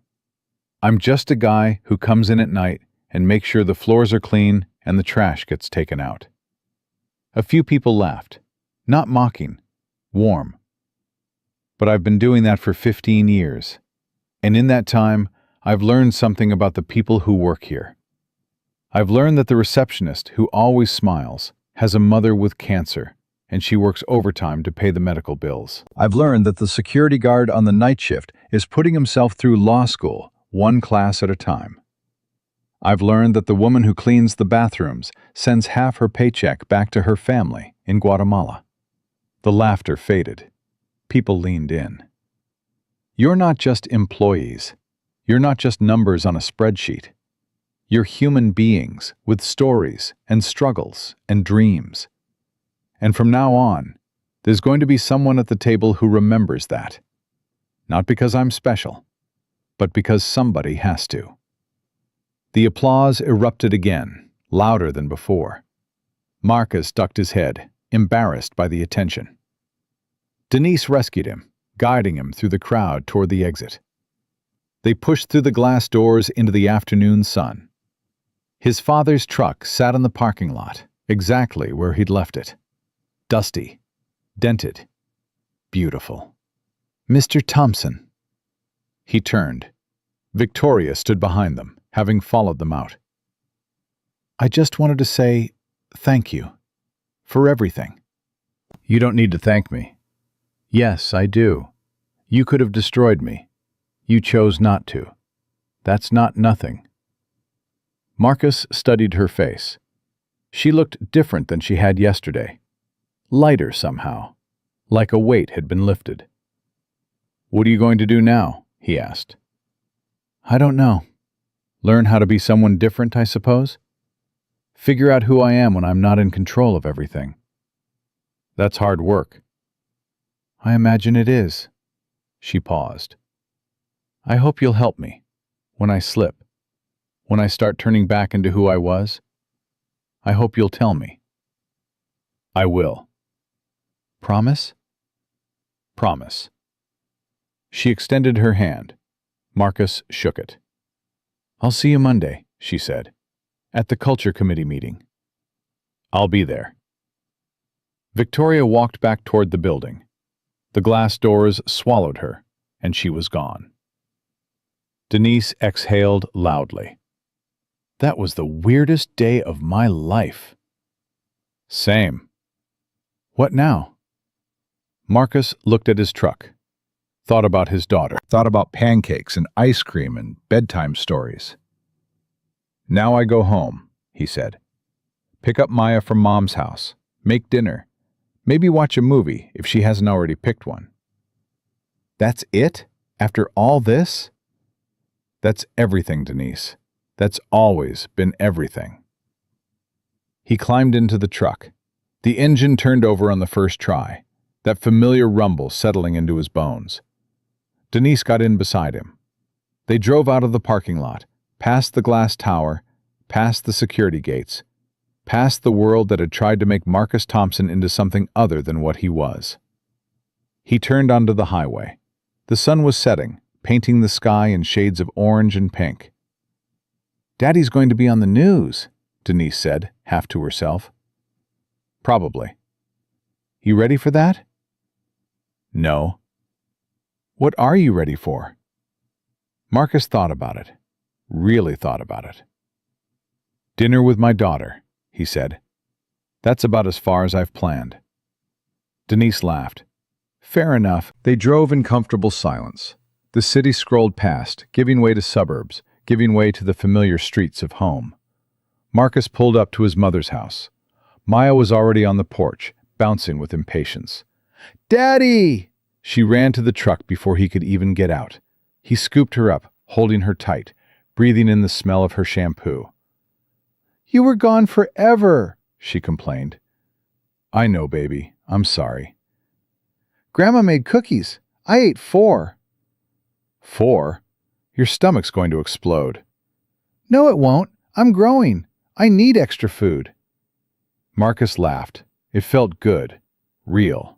I'm just a guy who comes in at night and makes sure the floors are clean and the trash gets taken out." A few people laughed, not mocking, warm. "But I've been doing that for 15 years, and in that time, I've learned something about the people who work here. I've learned that the receptionist, who always smiles, has a mother with cancer, and she works overtime to pay the medical bills. I've learned that the security guard on the night shift is putting himself through law school, one class at a time. I've learned that the woman who cleans the bathrooms sends half her paycheck back to her family in Guatemala." The laughter faded. People leaned in. "You're not just employees. You're not just numbers on a spreadsheet. You're human beings with stories and struggles and dreams. And from now on, there's going to be someone at the table who remembers that. Not because I'm special, but because somebody has to." The applause erupted again, louder than before. Marcus ducked his head, embarrassed by the attention. Denise rescued him, guiding him through the crowd toward the exit. They pushed through the glass doors into the afternoon sun. His father's truck sat in the parking lot, exactly where he'd left it. Dusty, dented, beautiful. "Mr. Thompson." He turned. Victoria stood behind them, having followed them out. "I just wanted to say thank you for everything." "You don't need to thank me." "Yes, I do. You could have destroyed me. You chose not to. That's not nothing." Marcus studied her face. She looked different than she had yesterday. Lighter somehow, like a weight had been lifted. "What are you going to do now?" he asked. "I don't know. Learn how to be someone different, I suppose. Figure out who I am when I'm not in control of everything." "That's hard work." "I imagine it is." She paused. "I hope you'll help me when I slip. When I start turning back into who I was, I hope you'll tell me." "I will." "Promise?" "Promise." She extended her hand. Marcus shook it. "I'll see you Monday," she said, "at the Culture Committee meeting." "I'll be there." Victoria walked back toward the building. The glass doors swallowed her, and she was gone. Denise exhaled loudly. "That was the weirdest day of my life." "Same." "What now?" Marcus looked at his truck, thought about his daughter, thought about pancakes and ice cream and bedtime stories. "Now I go home," he said. "Pick up Maya from Mom's house, make dinner, maybe watch a movie if she hasn't already picked one." "That's it? After all this?" "That's everything, Denise. That's always been everything." He climbed into the truck. The engine turned over on the first try, that familiar rumble settling into his bones. Denise got in beside him. They drove out of the parking lot, past the glass tower, past the security gates, past the world that had tried to make Marcus Thompson into something other than what he was. He turned onto the highway. The sun was setting, painting the sky in shades of orange and pink. "Daddy's going to be on the news," Denise said, half to herself. "Probably." "You ready for that?" "No." "What are you ready for?" Marcus thought about it, really thought about it. "Dinner with my daughter," he said. "That's about as far as I've planned." Denise laughed. Fair enough. They drove in comfortable silence. The city scrolled past, giving way to suburbs, giving way to the familiar streets of home. Marcus pulled up to his mother's house. Maya was already on the porch, bouncing with impatience. "Daddy!" She ran to the truck before he could even get out. He scooped her up, holding her tight, breathing in the smell of her shampoo. "You were gone forever," she complained. "I know, baby. I'm sorry." "Grandma made cookies. I ate 4. 4? Your stomach's going to explode. No, it won't. I'm growing. I need extra food. Marcus laughed. It felt good. Real.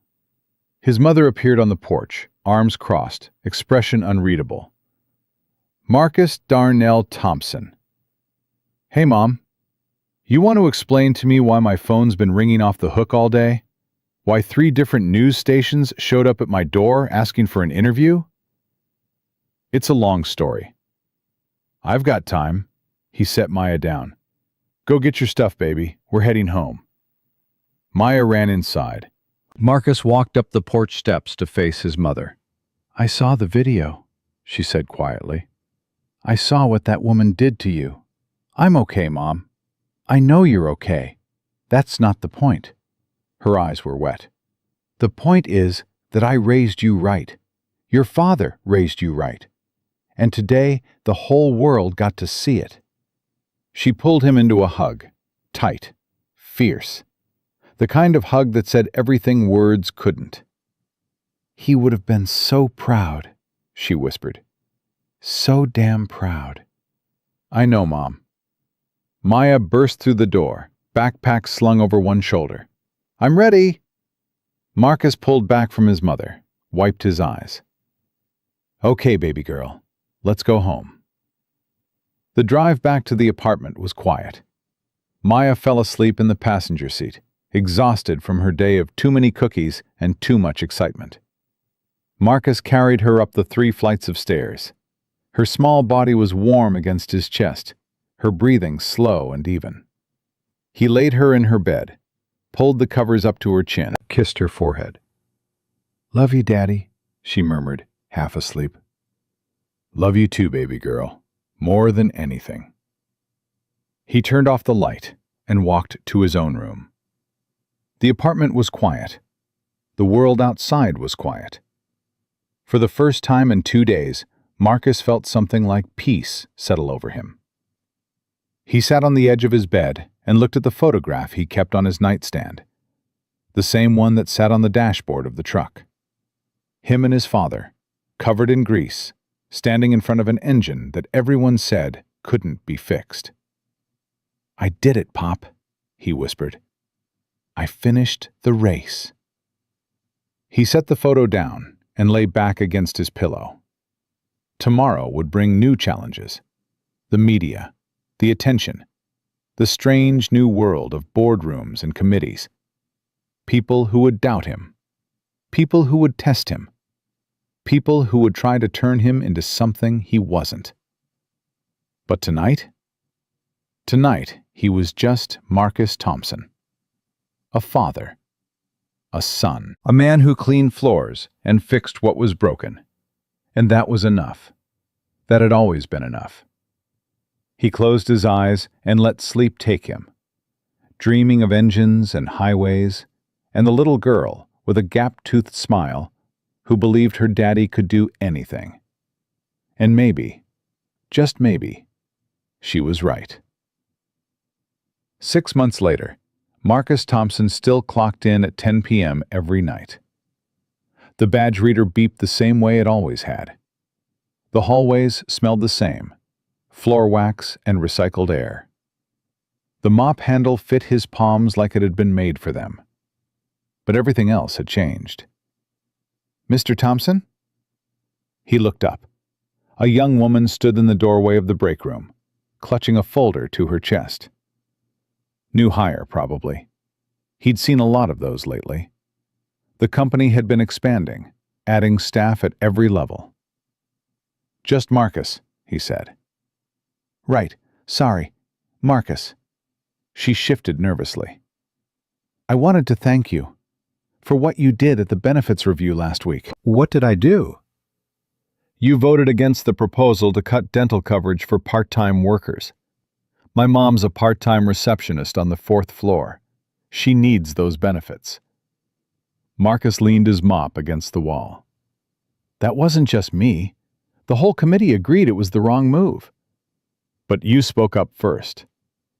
His mother appeared on the porch, arms crossed, expression unreadable. Marcus Darnell Thompson. Hey, Mom. You want to explain to me why my phone's been ringing off the hook all day? Why 3 different news stations showed up at my door asking for an interview? It's a long story. I've got time. He set Maya down. Go get your stuff, baby. We're heading home. Maya ran inside. Marcus walked up the porch steps to face his mother. I saw the video, she said quietly. I saw what that woman did to you. I'm okay, Mom. I know you're okay. That's not the point. Her eyes were wet. The point is that I raised you right. Your father raised you right. And today, the whole world got to see it. She pulled him into a hug. Tight. Fierce. The kind of hug that said everything words couldn't. He would have been so proud, she whispered. So damn proud. I know, Mom. Maya burst through the door, backpack slung over one shoulder. I'm ready. Marcus pulled back from his mother, wiped his eyes. Okay, baby girl, let's go home. The drive back to the apartment was quiet. Maya fell asleep in the passenger seat, exhausted from her day of too many cookies and too much excitement. Marcus carried her up the 3 flights of stairs. Her small body was warm against his chest, her breathing slow and even. He laid her in her bed, pulled the covers up to her chin, kissed her forehead. Love you, Daddy, she murmured, half asleep. Love you too, baby girl, more than anything. He turned off the light and walked to his own room. The apartment was quiet. The world outside was quiet. For the first time in 2 days, Marcus felt something like peace settle over him. He sat on the edge of his bed and looked at the photograph he kept on his nightstand, the same one that sat on the dashboard of the truck. Him and his father, covered in grease, standing in front of an engine that everyone said couldn't be fixed. I did it, Pop, he whispered. I finished the race. He set the photo down and lay back against his pillow. Tomorrow would bring new challenges. The media, the attention, the strange new world of boardrooms and committees. People who would doubt him. People who would test him. People who would try to turn him into something he wasn't. But tonight? Tonight, he was just Marcus Thompson. A father. A son. A man who cleaned floors and fixed what was broken. And that was enough. That had always been enough. He closed his eyes and let sleep take him, dreaming of engines and highways, and the little girl with a gap-toothed smile who believed her daddy could do anything. And maybe, just maybe, she was right. 6 months later, Marcus Thompson still clocked in at 10 p.m. every night. The badge reader beeped the same way it always had. The hallways smelled the same, floor wax and recycled air. The mop handle fit his palms like it had been made for them. But everything else had changed. Mr. Thompson? He looked up. A young woman stood in the doorway of the break room, clutching a folder to her chest. New hire, probably. He'd seen a lot of those lately. The company had been expanding, adding staff at every level. Just Marcus, he said. Right, sorry, Marcus. She shifted nervously. I wanted to thank you for what you did at the benefits review last week. What did I do? You voted against the proposal to cut dental coverage for part-time workers. My mom's a part-time receptionist on the 4th floor. She needs those benefits. Marcus leaned his mop against the wall. That wasn't just me. The whole committee agreed it was the wrong move. But you spoke up first.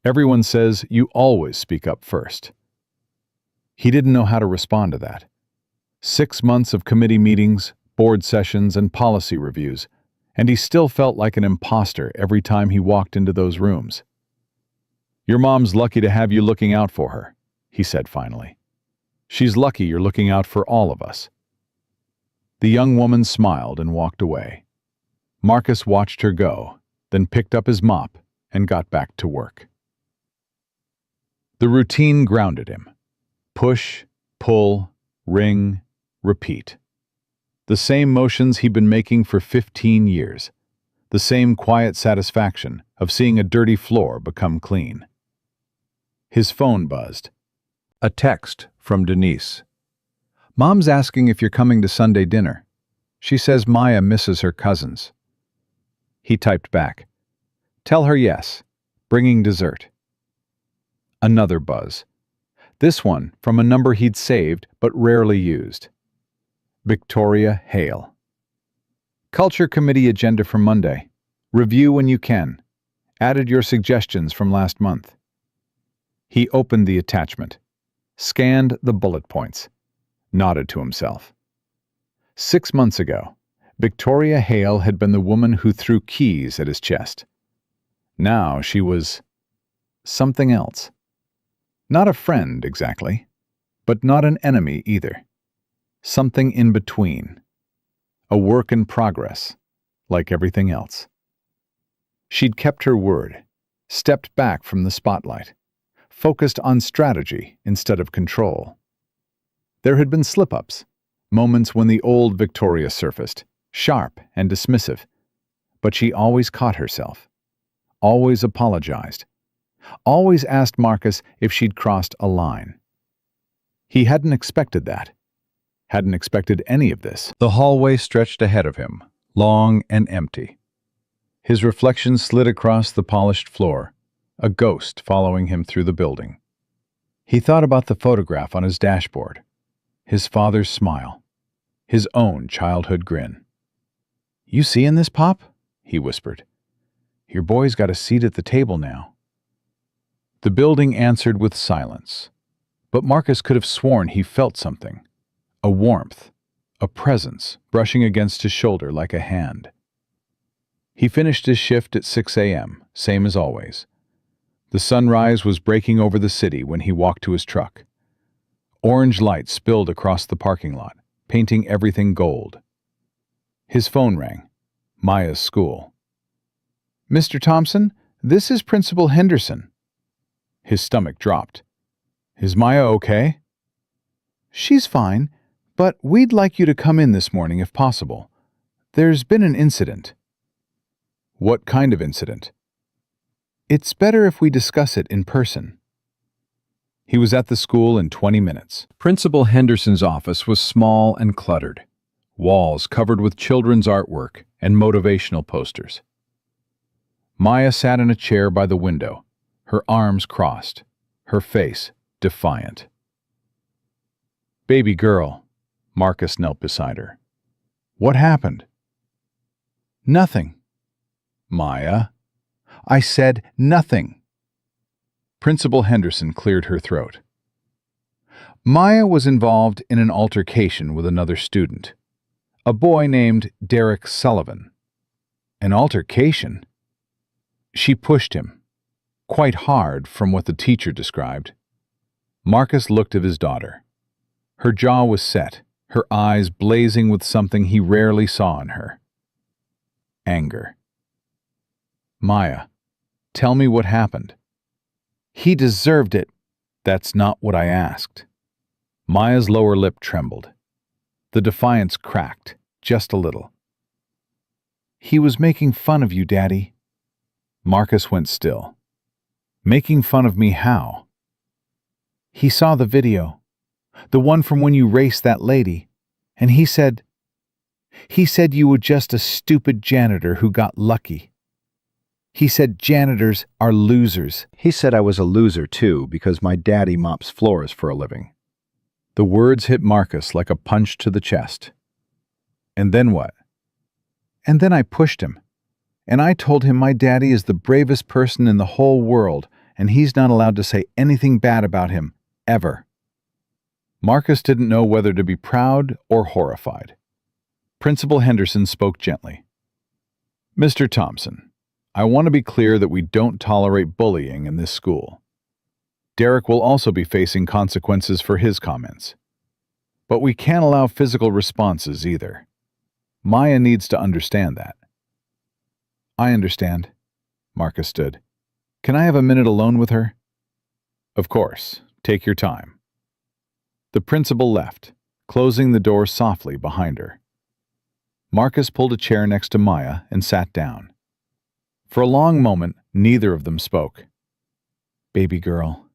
Everyone says you always speak up first. He didn't know how to respond to that. 6 months of committee meetings, board sessions, and policy reviews, and he still felt like an imposter every time he walked into those rooms. "Your mom's lucky to have you looking out for her," he said finally. "She's lucky you're looking out for all of us." The young woman smiled and walked away. Marcus watched her go, then picked up his mop and got back to work. The routine grounded him. Push, pull, ring, repeat. The same motions he'd been making for 15 years. The same quiet satisfaction of seeing a dirty floor become clean. His phone buzzed. A text from Denise. "Mom's asking if you're coming to Sunday dinner. She says Maya misses her cousins." He typed back, "Tell her yes, bringing dessert." Another buzz. This one from a number he'd saved but rarely used. Victoria Hale. "Culture Committee agenda for Monday. Review when you can. Added your suggestions from last month." He opened the attachment, scanned the bullet points, nodded to himself. 6 months ago, Victoria Hale had been the woman who threw keys at his chest. Now she was something else. Not a friend, exactly, but not an enemy either. Something in between. A work in progress, like everything else. She'd kept her word, stepped back from the spotlight, focused on strategy instead of control. There had been slip-ups, moments when the old Victoria surfaced, sharp and dismissive, but she always caught herself, always apologized, always asked Marcus if she'd crossed a line. He hadn't expected that, hadn't expected any of this. The hallway stretched ahead of him, long and empty. His reflection slid across the polished floor, a ghost following him through the building. He thought about the photograph on his dashboard, his father's smile, his own childhood grin. "You seeing this, Pop?" he whispered. "Your boy's got a seat at the table now." The building answered with silence, but Marcus could have sworn he felt something, a warmth, a presence brushing against his shoulder like a hand. He finished his shift at 6 a.m., same as always. The sunrise was breaking over the city when he walked to his truck. Orange light spilled across the parking lot, painting everything gold. His phone rang. Maya's school. "Mr. Thompson, this is Principal Henderson." His stomach dropped. "Is Maya okay?" "She's fine, but we'd like you to come in this morning if possible. There's been an incident." "What kind of incident?" "It's better if we discuss it in person." He was at the school in 20 minutes. Principal Henderson's office was small and cluttered, walls covered with children's artwork and motivational posters. Maya sat in a chair by the window, her arms crossed, her face defiant. "Baby girl," Marcus knelt beside her. "What happened?" "Nothing." "Maya?" "I said nothing." Principal Henderson cleared her throat. Maya was involved in an altercation with another student, a boy named Derek Sullivan. An altercation? She pushed him, quite hard from what the teacher described. Marcus looked at his daughter. Her jaw was set, her eyes blazing with something he rarely saw in her. Anger. "Maya, tell me what happened." "He deserved it." "That's not what I asked." Maya's lower lip trembled. The defiance cracked, just a little. "He was making fun of you, Daddy." Marcus went still. "Making fun of me how?" "He saw the video, the one from when you raced that lady, and he said you were just a stupid janitor who got lucky. He said janitors are losers." He said I was a loser too because my daddy mops floors for a living. The words hit Marcus like a punch to the chest. "And then what?" "And then I pushed him. And I told him my daddy is the bravest person in the whole world, and he's not allowed to say anything bad about him, ever." Marcus didn't know whether to be proud or horrified. Principal Henderson spoke gently. Mr. Thompson, I want to be clear that we don't tolerate bullying in this school. Derek will also be facing consequences for his comments. But we can't allow physical responses either. Maya needs to understand that. I understand. Marcus stood. Can I have a minute alone with her? Of course, take your time. The principal left, closing the door softly behind her. Marcus pulled a chair next to Maya and sat down. For a long moment, neither of them spoke. Baby girl,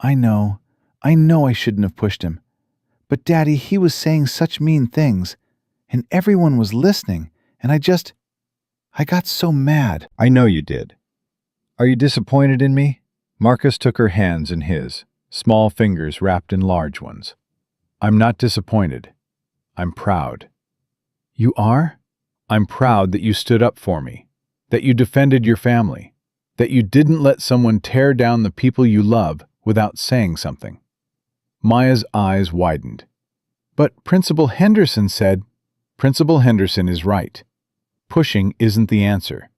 I know I shouldn't have pushed him. But Daddy, he was saying such mean things, and everyone was listening, and I got so mad. I know you did. Are you disappointed in me? Marcus took her hands in his, small fingers wrapped in large ones. I'm not disappointed. I'm proud. You are? I'm proud that you stood up for me, that you defended your family, that you didn't let someone tear down the people you love without saying something. Maya's eyes widened. But Principal Henderson said, Principal Henderson is right. Pushing isn't the answer.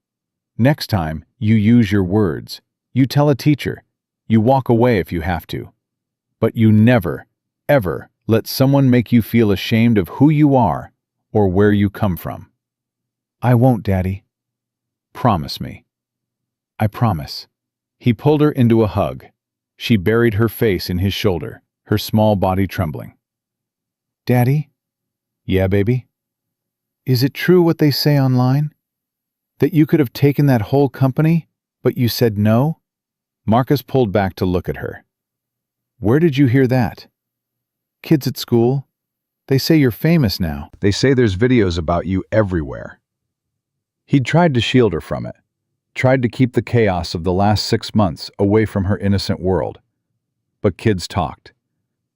Next time, you use your words. You tell a teacher. You walk away if you have to. But you never, ever let someone make you feel ashamed of who you are or where you come from. I won't, Daddy. Promise me. I promise. He pulled her into a hug. She buried her face in his shoulder, her small body trembling. Daddy? Yeah, baby? Is it true what they say online? That you could have taken that whole company, but you said no? Marcus pulled back to look at her. Where did you hear that? Kids at school. They say you're famous now. They say there's videos about you everywhere. He'd tried to shield her from it, tried to keep the chaos of the last 6 months away from her innocent world. But kids talked.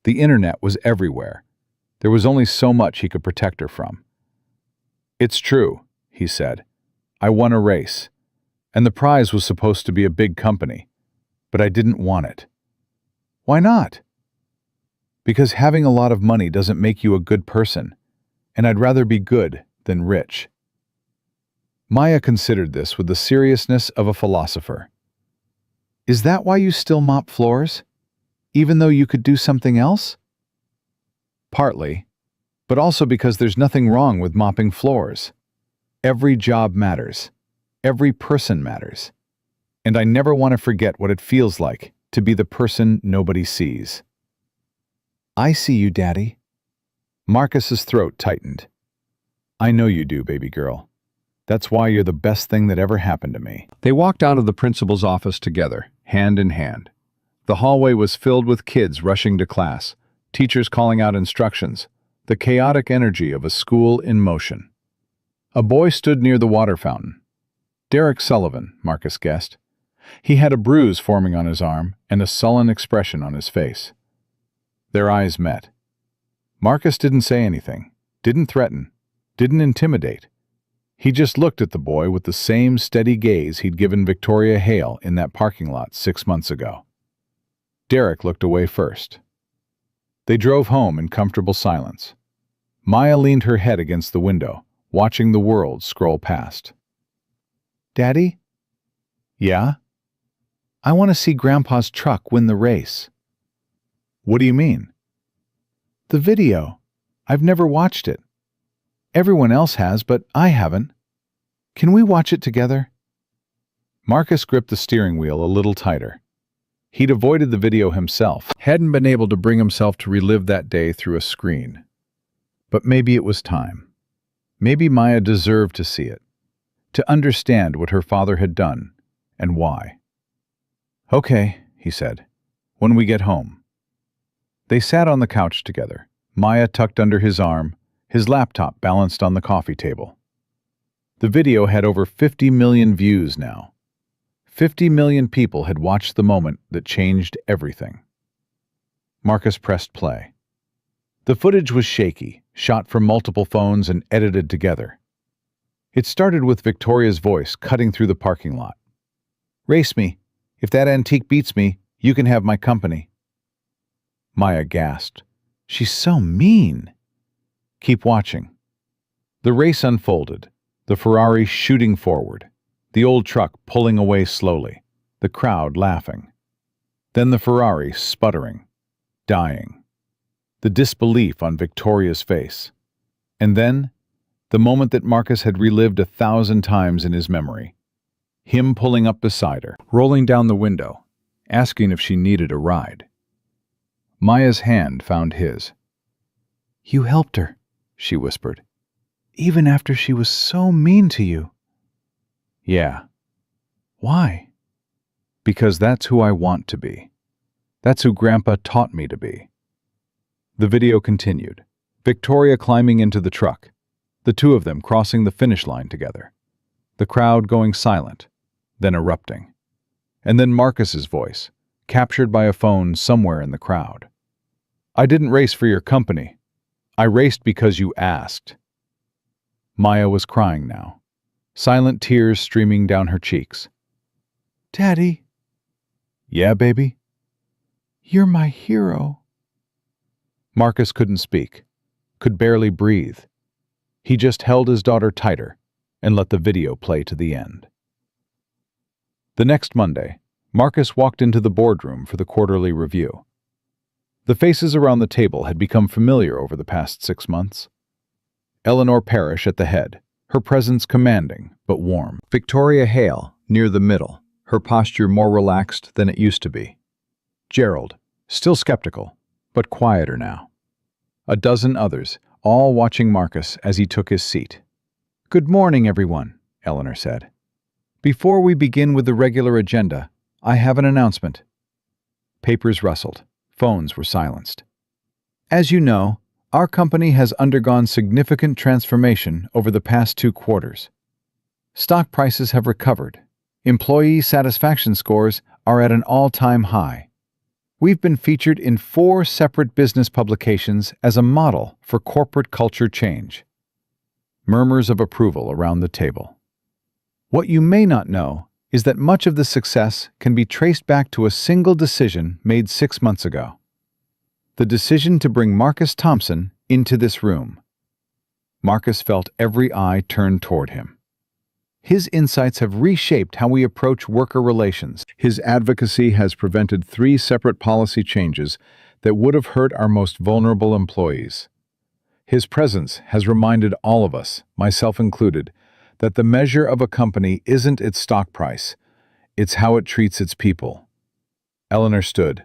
The internet was everywhere. There was only so much he could protect her from. It's true, he said. I won a race, and the prize was supposed to be a big company, but I didn't want it. Why not? Because having a lot of money doesn't make you a good person, and I'd rather be good than rich. Maya considered this with the seriousness of a philosopher. Is that why you still mop floors? Even though you could do something else? Partly, but also because there's nothing wrong with mopping floors. Every job matters. Every person matters. And I never want to forget what it feels like to be the person nobody sees. I see you, Daddy. Marcus's throat tightened. I know you do, baby girl. That's why you're the best thing that ever happened to me. They walked out of the principal's office together, hand in hand. The hallway was filled with kids rushing to class, teachers calling out instructions, the chaotic energy of a school in motion. A boy stood near the water fountain. Derek Sullivan, Marcus guessed. He had a bruise forming on his arm and a sullen expression on his face. Their eyes met. Marcus didn't say anything, didn't threaten, didn't intimidate. He just looked at the boy with the same steady gaze he'd given Victoria Hale in that parking lot 6 months ago. Derek looked away first. They drove home in comfortable silence. Maya leaned her head against the window, watching the world scroll past. Daddy? Yeah? I want to see Grandpa's truck win the race. What do you mean? The video. I've never watched it. Everyone else has, but I haven't. Can we watch it together? Marcus gripped the steering wheel a little tighter. He'd avoided the video himself, hadn't been able to bring himself to relive that day through a screen. But maybe it was time. Maybe Maya deserved to see it, to understand what her father had done and why. Okay, he said, when we get home. They sat on the couch together, Maya tucked under his arm, his laptop balanced on the coffee table. The video had over 50 million views now. 50 million people had watched the moment that changed everything. Marcus pressed play. The footage was shaky, shot from multiple phones and edited together. It started with Victoria's voice cutting through the parking lot. Race me. If that antique beats me, you can have my company. Maya gasped. She's so mean. Keep watching. The race unfolded. The Ferrari shooting forward, the old truck pulling away slowly, the crowd laughing. Then the Ferrari sputtering, dying. The disbelief on Victoria's face. And then, the moment that Marcus had relived 1,000 times in his memory. Him pulling up beside her, rolling down the window, asking if she needed a ride. Maya's hand found his. "You helped her," she whispered, "even after she was so mean to you." "Yeah, "Why?" because that's who I want to be. That's who Grandpa taught me to be." The video continued. Victoria climbing into the truck, the two of them crossing the finish line together. The crowd going silent, then erupting. And then Marcus's voice, captured by a phone somewhere in the crowd. "I didn't race for your company. I raced because you asked." Maya was crying now, silent tears streaming down her cheeks. "Daddy, "Yeah, baby?" you're my hero." Marcus couldn't speak, could barely breathe. He just held his daughter tighter and let the video play to the end. The next Monday, Marcus walked into the boardroom for the quarterly review. The faces around the table had become familiar over the past 6 months. Eleanor Parrish at the head, her presence commanding but warm. Victoria Hale, near the middle, her posture more relaxed than it used to be. Gerald, still skeptical, but quieter now. A dozen others, all watching Marcus as he took his seat. "Good morning, everyone," Eleanor said. "Before we begin with the regular agenda, I have an announcement." Papers rustled. Phones were silenced. "As you know, our company has undergone significant transformation over the past 2 quarters. Stock prices have recovered. Employee satisfaction scores are at an all-time high. We've been featured in 4 separate business publications as a model for corporate culture change." Murmurs of approval around the table. What you may not know is that much of the success can be traced back to a single decision made 6 months ago. The decision to bring Marcus Thompson into this room. Marcus felt every eye turned toward him. His insights have reshaped how we approach worker relations. His advocacy has prevented 3 separate policy changes that would have hurt our most vulnerable employees. His presence has reminded all of us, myself included, that the measure of a company isn't its stock price, it's how it treats its people. Eleanor stood.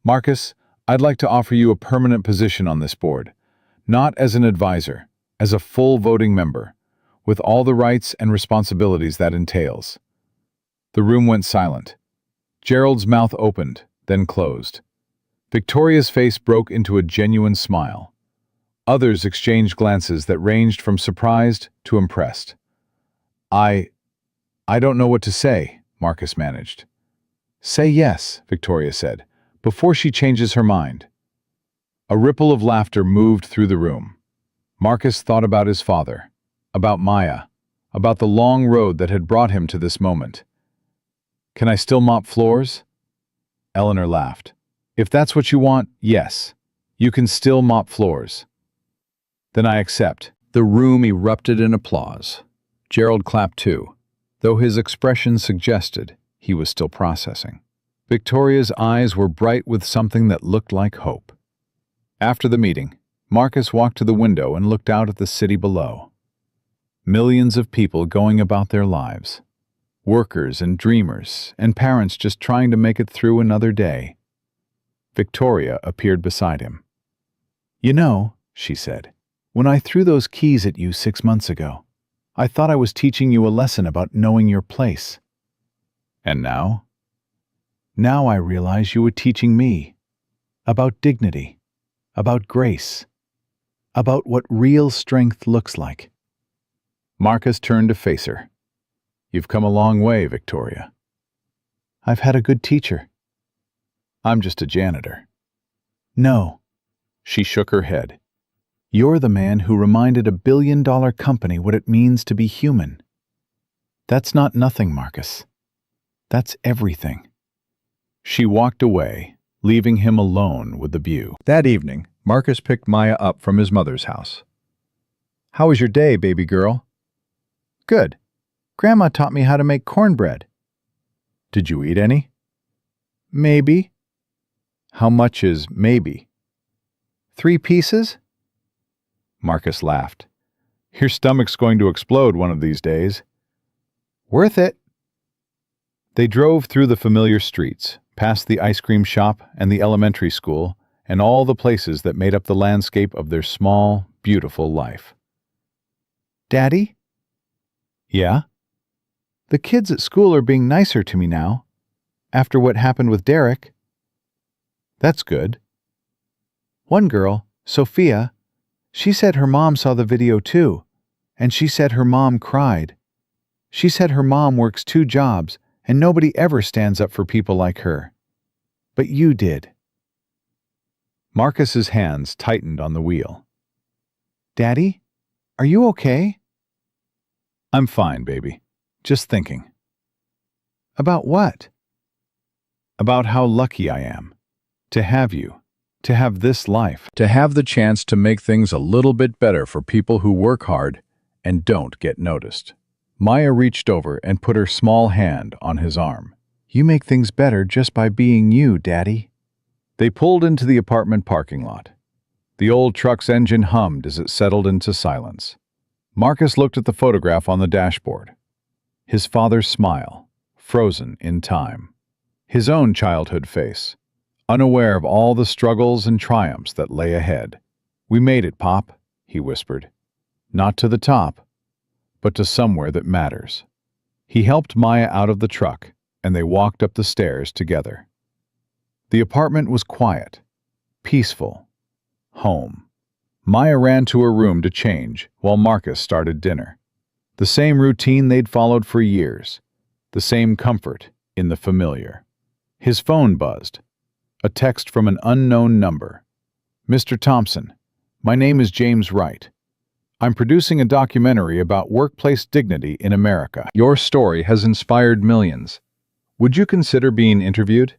"Marcus, I'd like to offer you a permanent position on this board, not as an advisor, as a full voting member, with all the rights and responsibilities that entails." The room went silent. Gerald's mouth opened, then closed. Victoria's face broke into a genuine smile. Others exchanged glances that ranged from surprised to impressed. I don't know what to say," Marcus managed. "Say yes," Victoria said, "before she changes her mind." A ripple of laughter moved through the room. Marcus thought about his father, about Maya, about the long road that had brought him to this moment. "Can I still mop floors?" Eleanor laughed. "If that's what you want, yes. You can still mop floors." "Then I accept." The room erupted in applause. Gerald clapped too, though his expression suggested he was still processing. Victoria's eyes were bright with something that looked like hope. After the meeting, Marcus walked to the window and looked out at the city below. Millions of people going about their lives. Workers and dreamers, and parents just trying to make it through another day. Victoria appeared beside him. "You know," she said, "when I threw those keys at you 6 months ago, I thought I was teaching you a lesson about knowing your place. And now? Now I realize you were teaching me about dignity, about grace, about what real strength looks like." Marcus turned to face her. "You've come a long way, Victoria." "I've had a good teacher." "I'm just a janitor." "No." She shook her head. "You're the man who reminded a billion-dollar company what it means to be human. That's not nothing, Marcus. That's everything." She walked away, leaving him alone with the view. That evening, Marcus picked Maya up from his mother's house. "How was your day, baby girl?" Good. Grandma taught me how to make cornbread. Did you eat any? Maybe. How much is maybe? 3 pieces? Marcus laughed. Your stomach's going to explode one of these days. Worth it. They drove through the familiar streets, past the ice cream shop and the elementary school, and all the places that made up the landscape of their small, beautiful life. Daddy? Yeah? The kids at school are being nicer to me now, after what happened with Derek. That's good. One girl, Sophia, she said her mom saw the video too, and she said her mom cried. She said her mom works 2 jobs and nobody ever stands up for people like her. But you did. Marcus's hands tightened on the wheel. Daddy, are you okay? I'm fine, baby. Just thinking. About what? About how lucky I am to have you, to have this life, to have the chance to make things a little bit better for people who work hard and don't get noticed. Maya reached over and put her small hand on his arm. You make things better just by being you, Daddy. They pulled into the apartment parking lot. The old truck's engine hummed as it settled into silence. Marcus looked at the photograph on the dashboard. His father's smile, frozen in time. His own childhood face, unaware of all the struggles and triumphs that lay ahead. We made it, Pop, he whispered. Not to the top, but to somewhere that matters. He helped Maya out of the truck, and they walked up the stairs together. The apartment was quiet, peaceful, home. Maya ran to her room to change while Marcus started dinner. The same routine they'd followed for years, the same comfort in the familiar. His phone buzzed. A text from an unknown number. Mr. Thompson, my name is James Wright. I'm producing a documentary about workplace dignity in America. Your story has inspired millions. Would you consider being interviewed?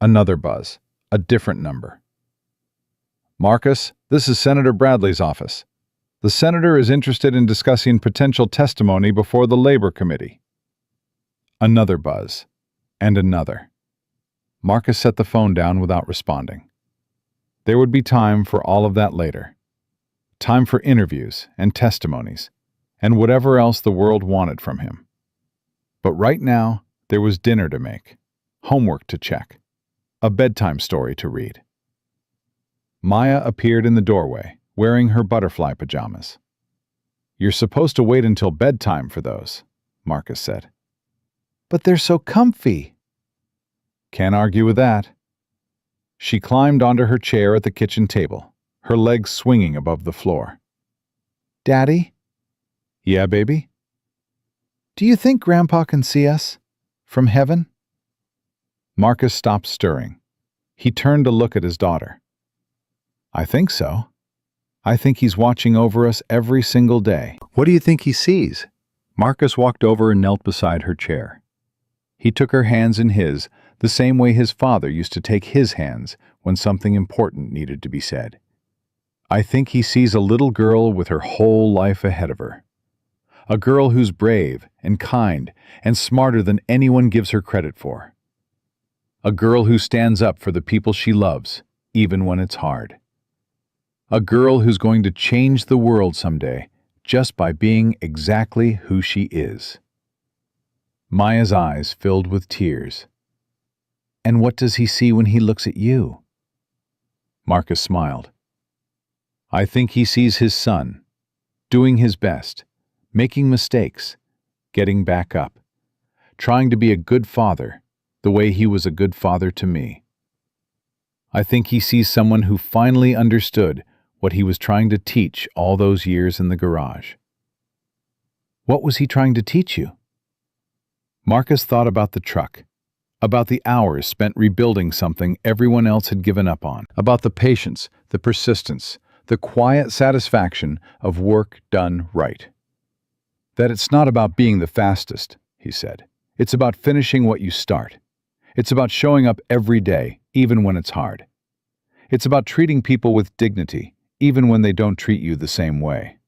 Another buzz, a different number. Marcus, this is Senator Bradley's office. The senator is interested in discussing potential testimony before the Labor Committee. Another buzz, and another. Marcus set the phone down without responding. There would be time for all of that later. Time for interviews and testimonies, and whatever else the world wanted from him. But right now, there was dinner to make, homework to check, a bedtime story to read. Maya appeared in the doorway, wearing her butterfly pajamas. You're supposed to wait until bedtime for those, Marcus said. But they're so comfy. Can't argue with that. She climbed onto her chair at the kitchen table, her legs swinging above the floor. Daddy? Yeah, baby? Do you think Grandpa can see us? From heaven? Marcus stopped stirring. He turned to look at his daughter. I think so. I think he's watching over us every single day. What do you think he sees? Marcus walked over and knelt beside her chair. He took her hands in his, the same way his father used to take his hands when something important needed to be said. I think he sees a little girl with her whole life ahead of her. A girl who's brave and kind and smarter than anyone gives her credit for. A girl who stands up for the people she loves, even when it's hard. A girl who's going to change the world someday just by being exactly who she is. Maya's eyes filled with tears. And what does he see when he looks at you? Marcus smiled. I think he sees his son, doing his best, making mistakes, getting back up, trying to be a good father the way he was a good father to me. I think he sees someone who finally understood what he was trying to teach all those years in the garage. What was he trying to teach you? Marcus thought about the truck, about the hours spent rebuilding something everyone else had given up on, about the patience, the persistence, the quiet satisfaction of work done right. That it's not about being the fastest, he said. It's about finishing what you start. It's about showing up every day, even when it's hard. It's about treating people with dignity, even when they don't treat you the same way.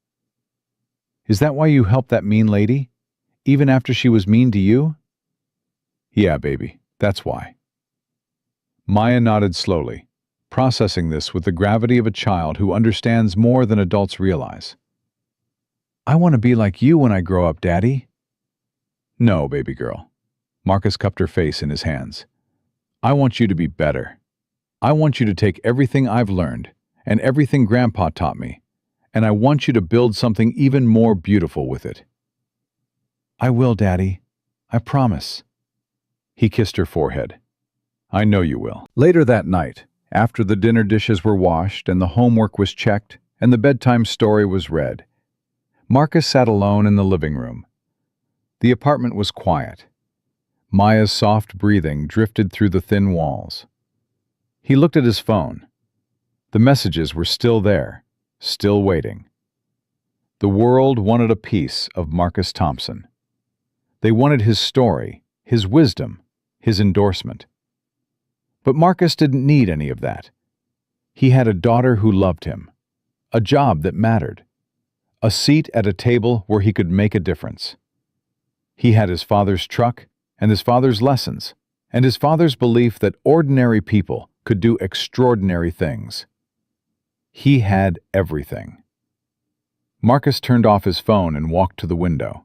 Is that why you helped that mean lady? Even after she was mean to you? Yeah, baby, that's why. Maya nodded slowly, processing this with the gravity of a child who understands more than adults realize. I want to be like you when I grow up, Daddy. No, baby girl. Marcus cupped her face in his hands. I want you to be better. I want you to take everything I've learned and everything Grandpa taught me, and I want you to build something even more beautiful with it. I will, Daddy. I promise. He kissed her forehead. I know you will. Later that night, after the dinner dishes were washed and the homework was checked and the bedtime story was read, Marcus sat alone in the living room. The apartment was quiet. Maya's soft breathing drifted through the thin walls. He looked at his phone. The messages were still there, still waiting. The world wanted a piece of Marcus Thompson. They wanted his story, his wisdom, his endorsement. But Marcus didn't need any of that. He had a daughter who loved him, a job that mattered, a seat at a table where he could make a difference. He had his father's truck and his father's lessons and his father's belief that ordinary people could do extraordinary things. He had everything. Marcus turned off his phone and walked to the window.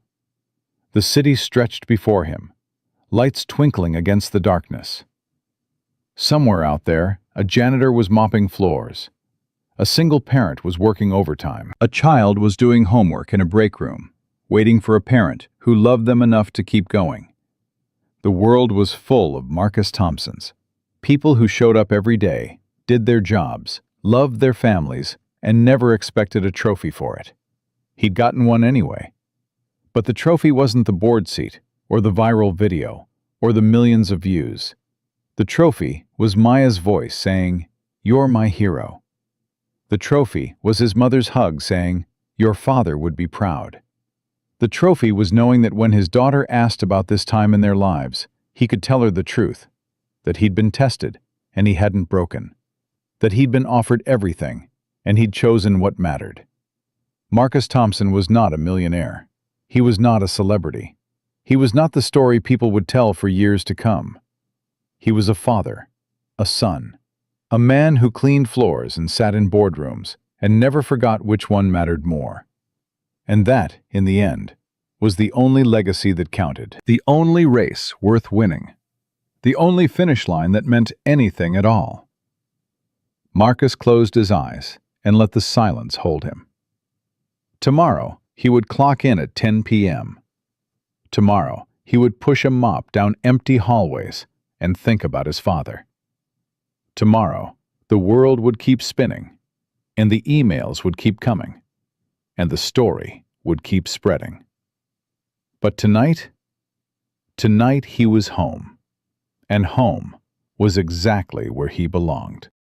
The city stretched before him, lights twinkling against the darkness. Somewhere out there, a janitor was mopping floors. A single parent was working overtime. A child was doing homework in a break room, waiting for a parent who loved them enough to keep going. The world was full of Marcus Thompsons, people who showed up every day, did their jobs, loved their families, and never expected a trophy for it. He'd gotten one anyway. But the trophy wasn't the board seat, or the viral video, or the millions of views. The trophy was Maya's voice saying, "You're my hero." The trophy was his mother's hug saying, "Your father would be proud." The trophy was knowing that when his daughter asked about this time in their lives, he could tell her the truth, that he'd been tested and he hadn't broken, that he'd been offered everything and he'd chosen what mattered. Marcus Thompson was not a millionaire. He was not a celebrity. He was not the story people would tell for years to come. He was a father, a son, a man who cleaned floors and sat in boardrooms and never forgot which one mattered more. And that, in the end, was the only legacy that counted, the only race worth winning, the only finish line that meant anything at all. Marcus closed his eyes and let the silence hold him. Tomorrow, he would clock in at 10 p.m. Tomorrow, he would push a mop down empty hallways and think about his father. Tomorrow, the world would keep spinning, and the emails would keep coming, and the story would keep spreading. But tonight he was home, and home was exactly where he belonged.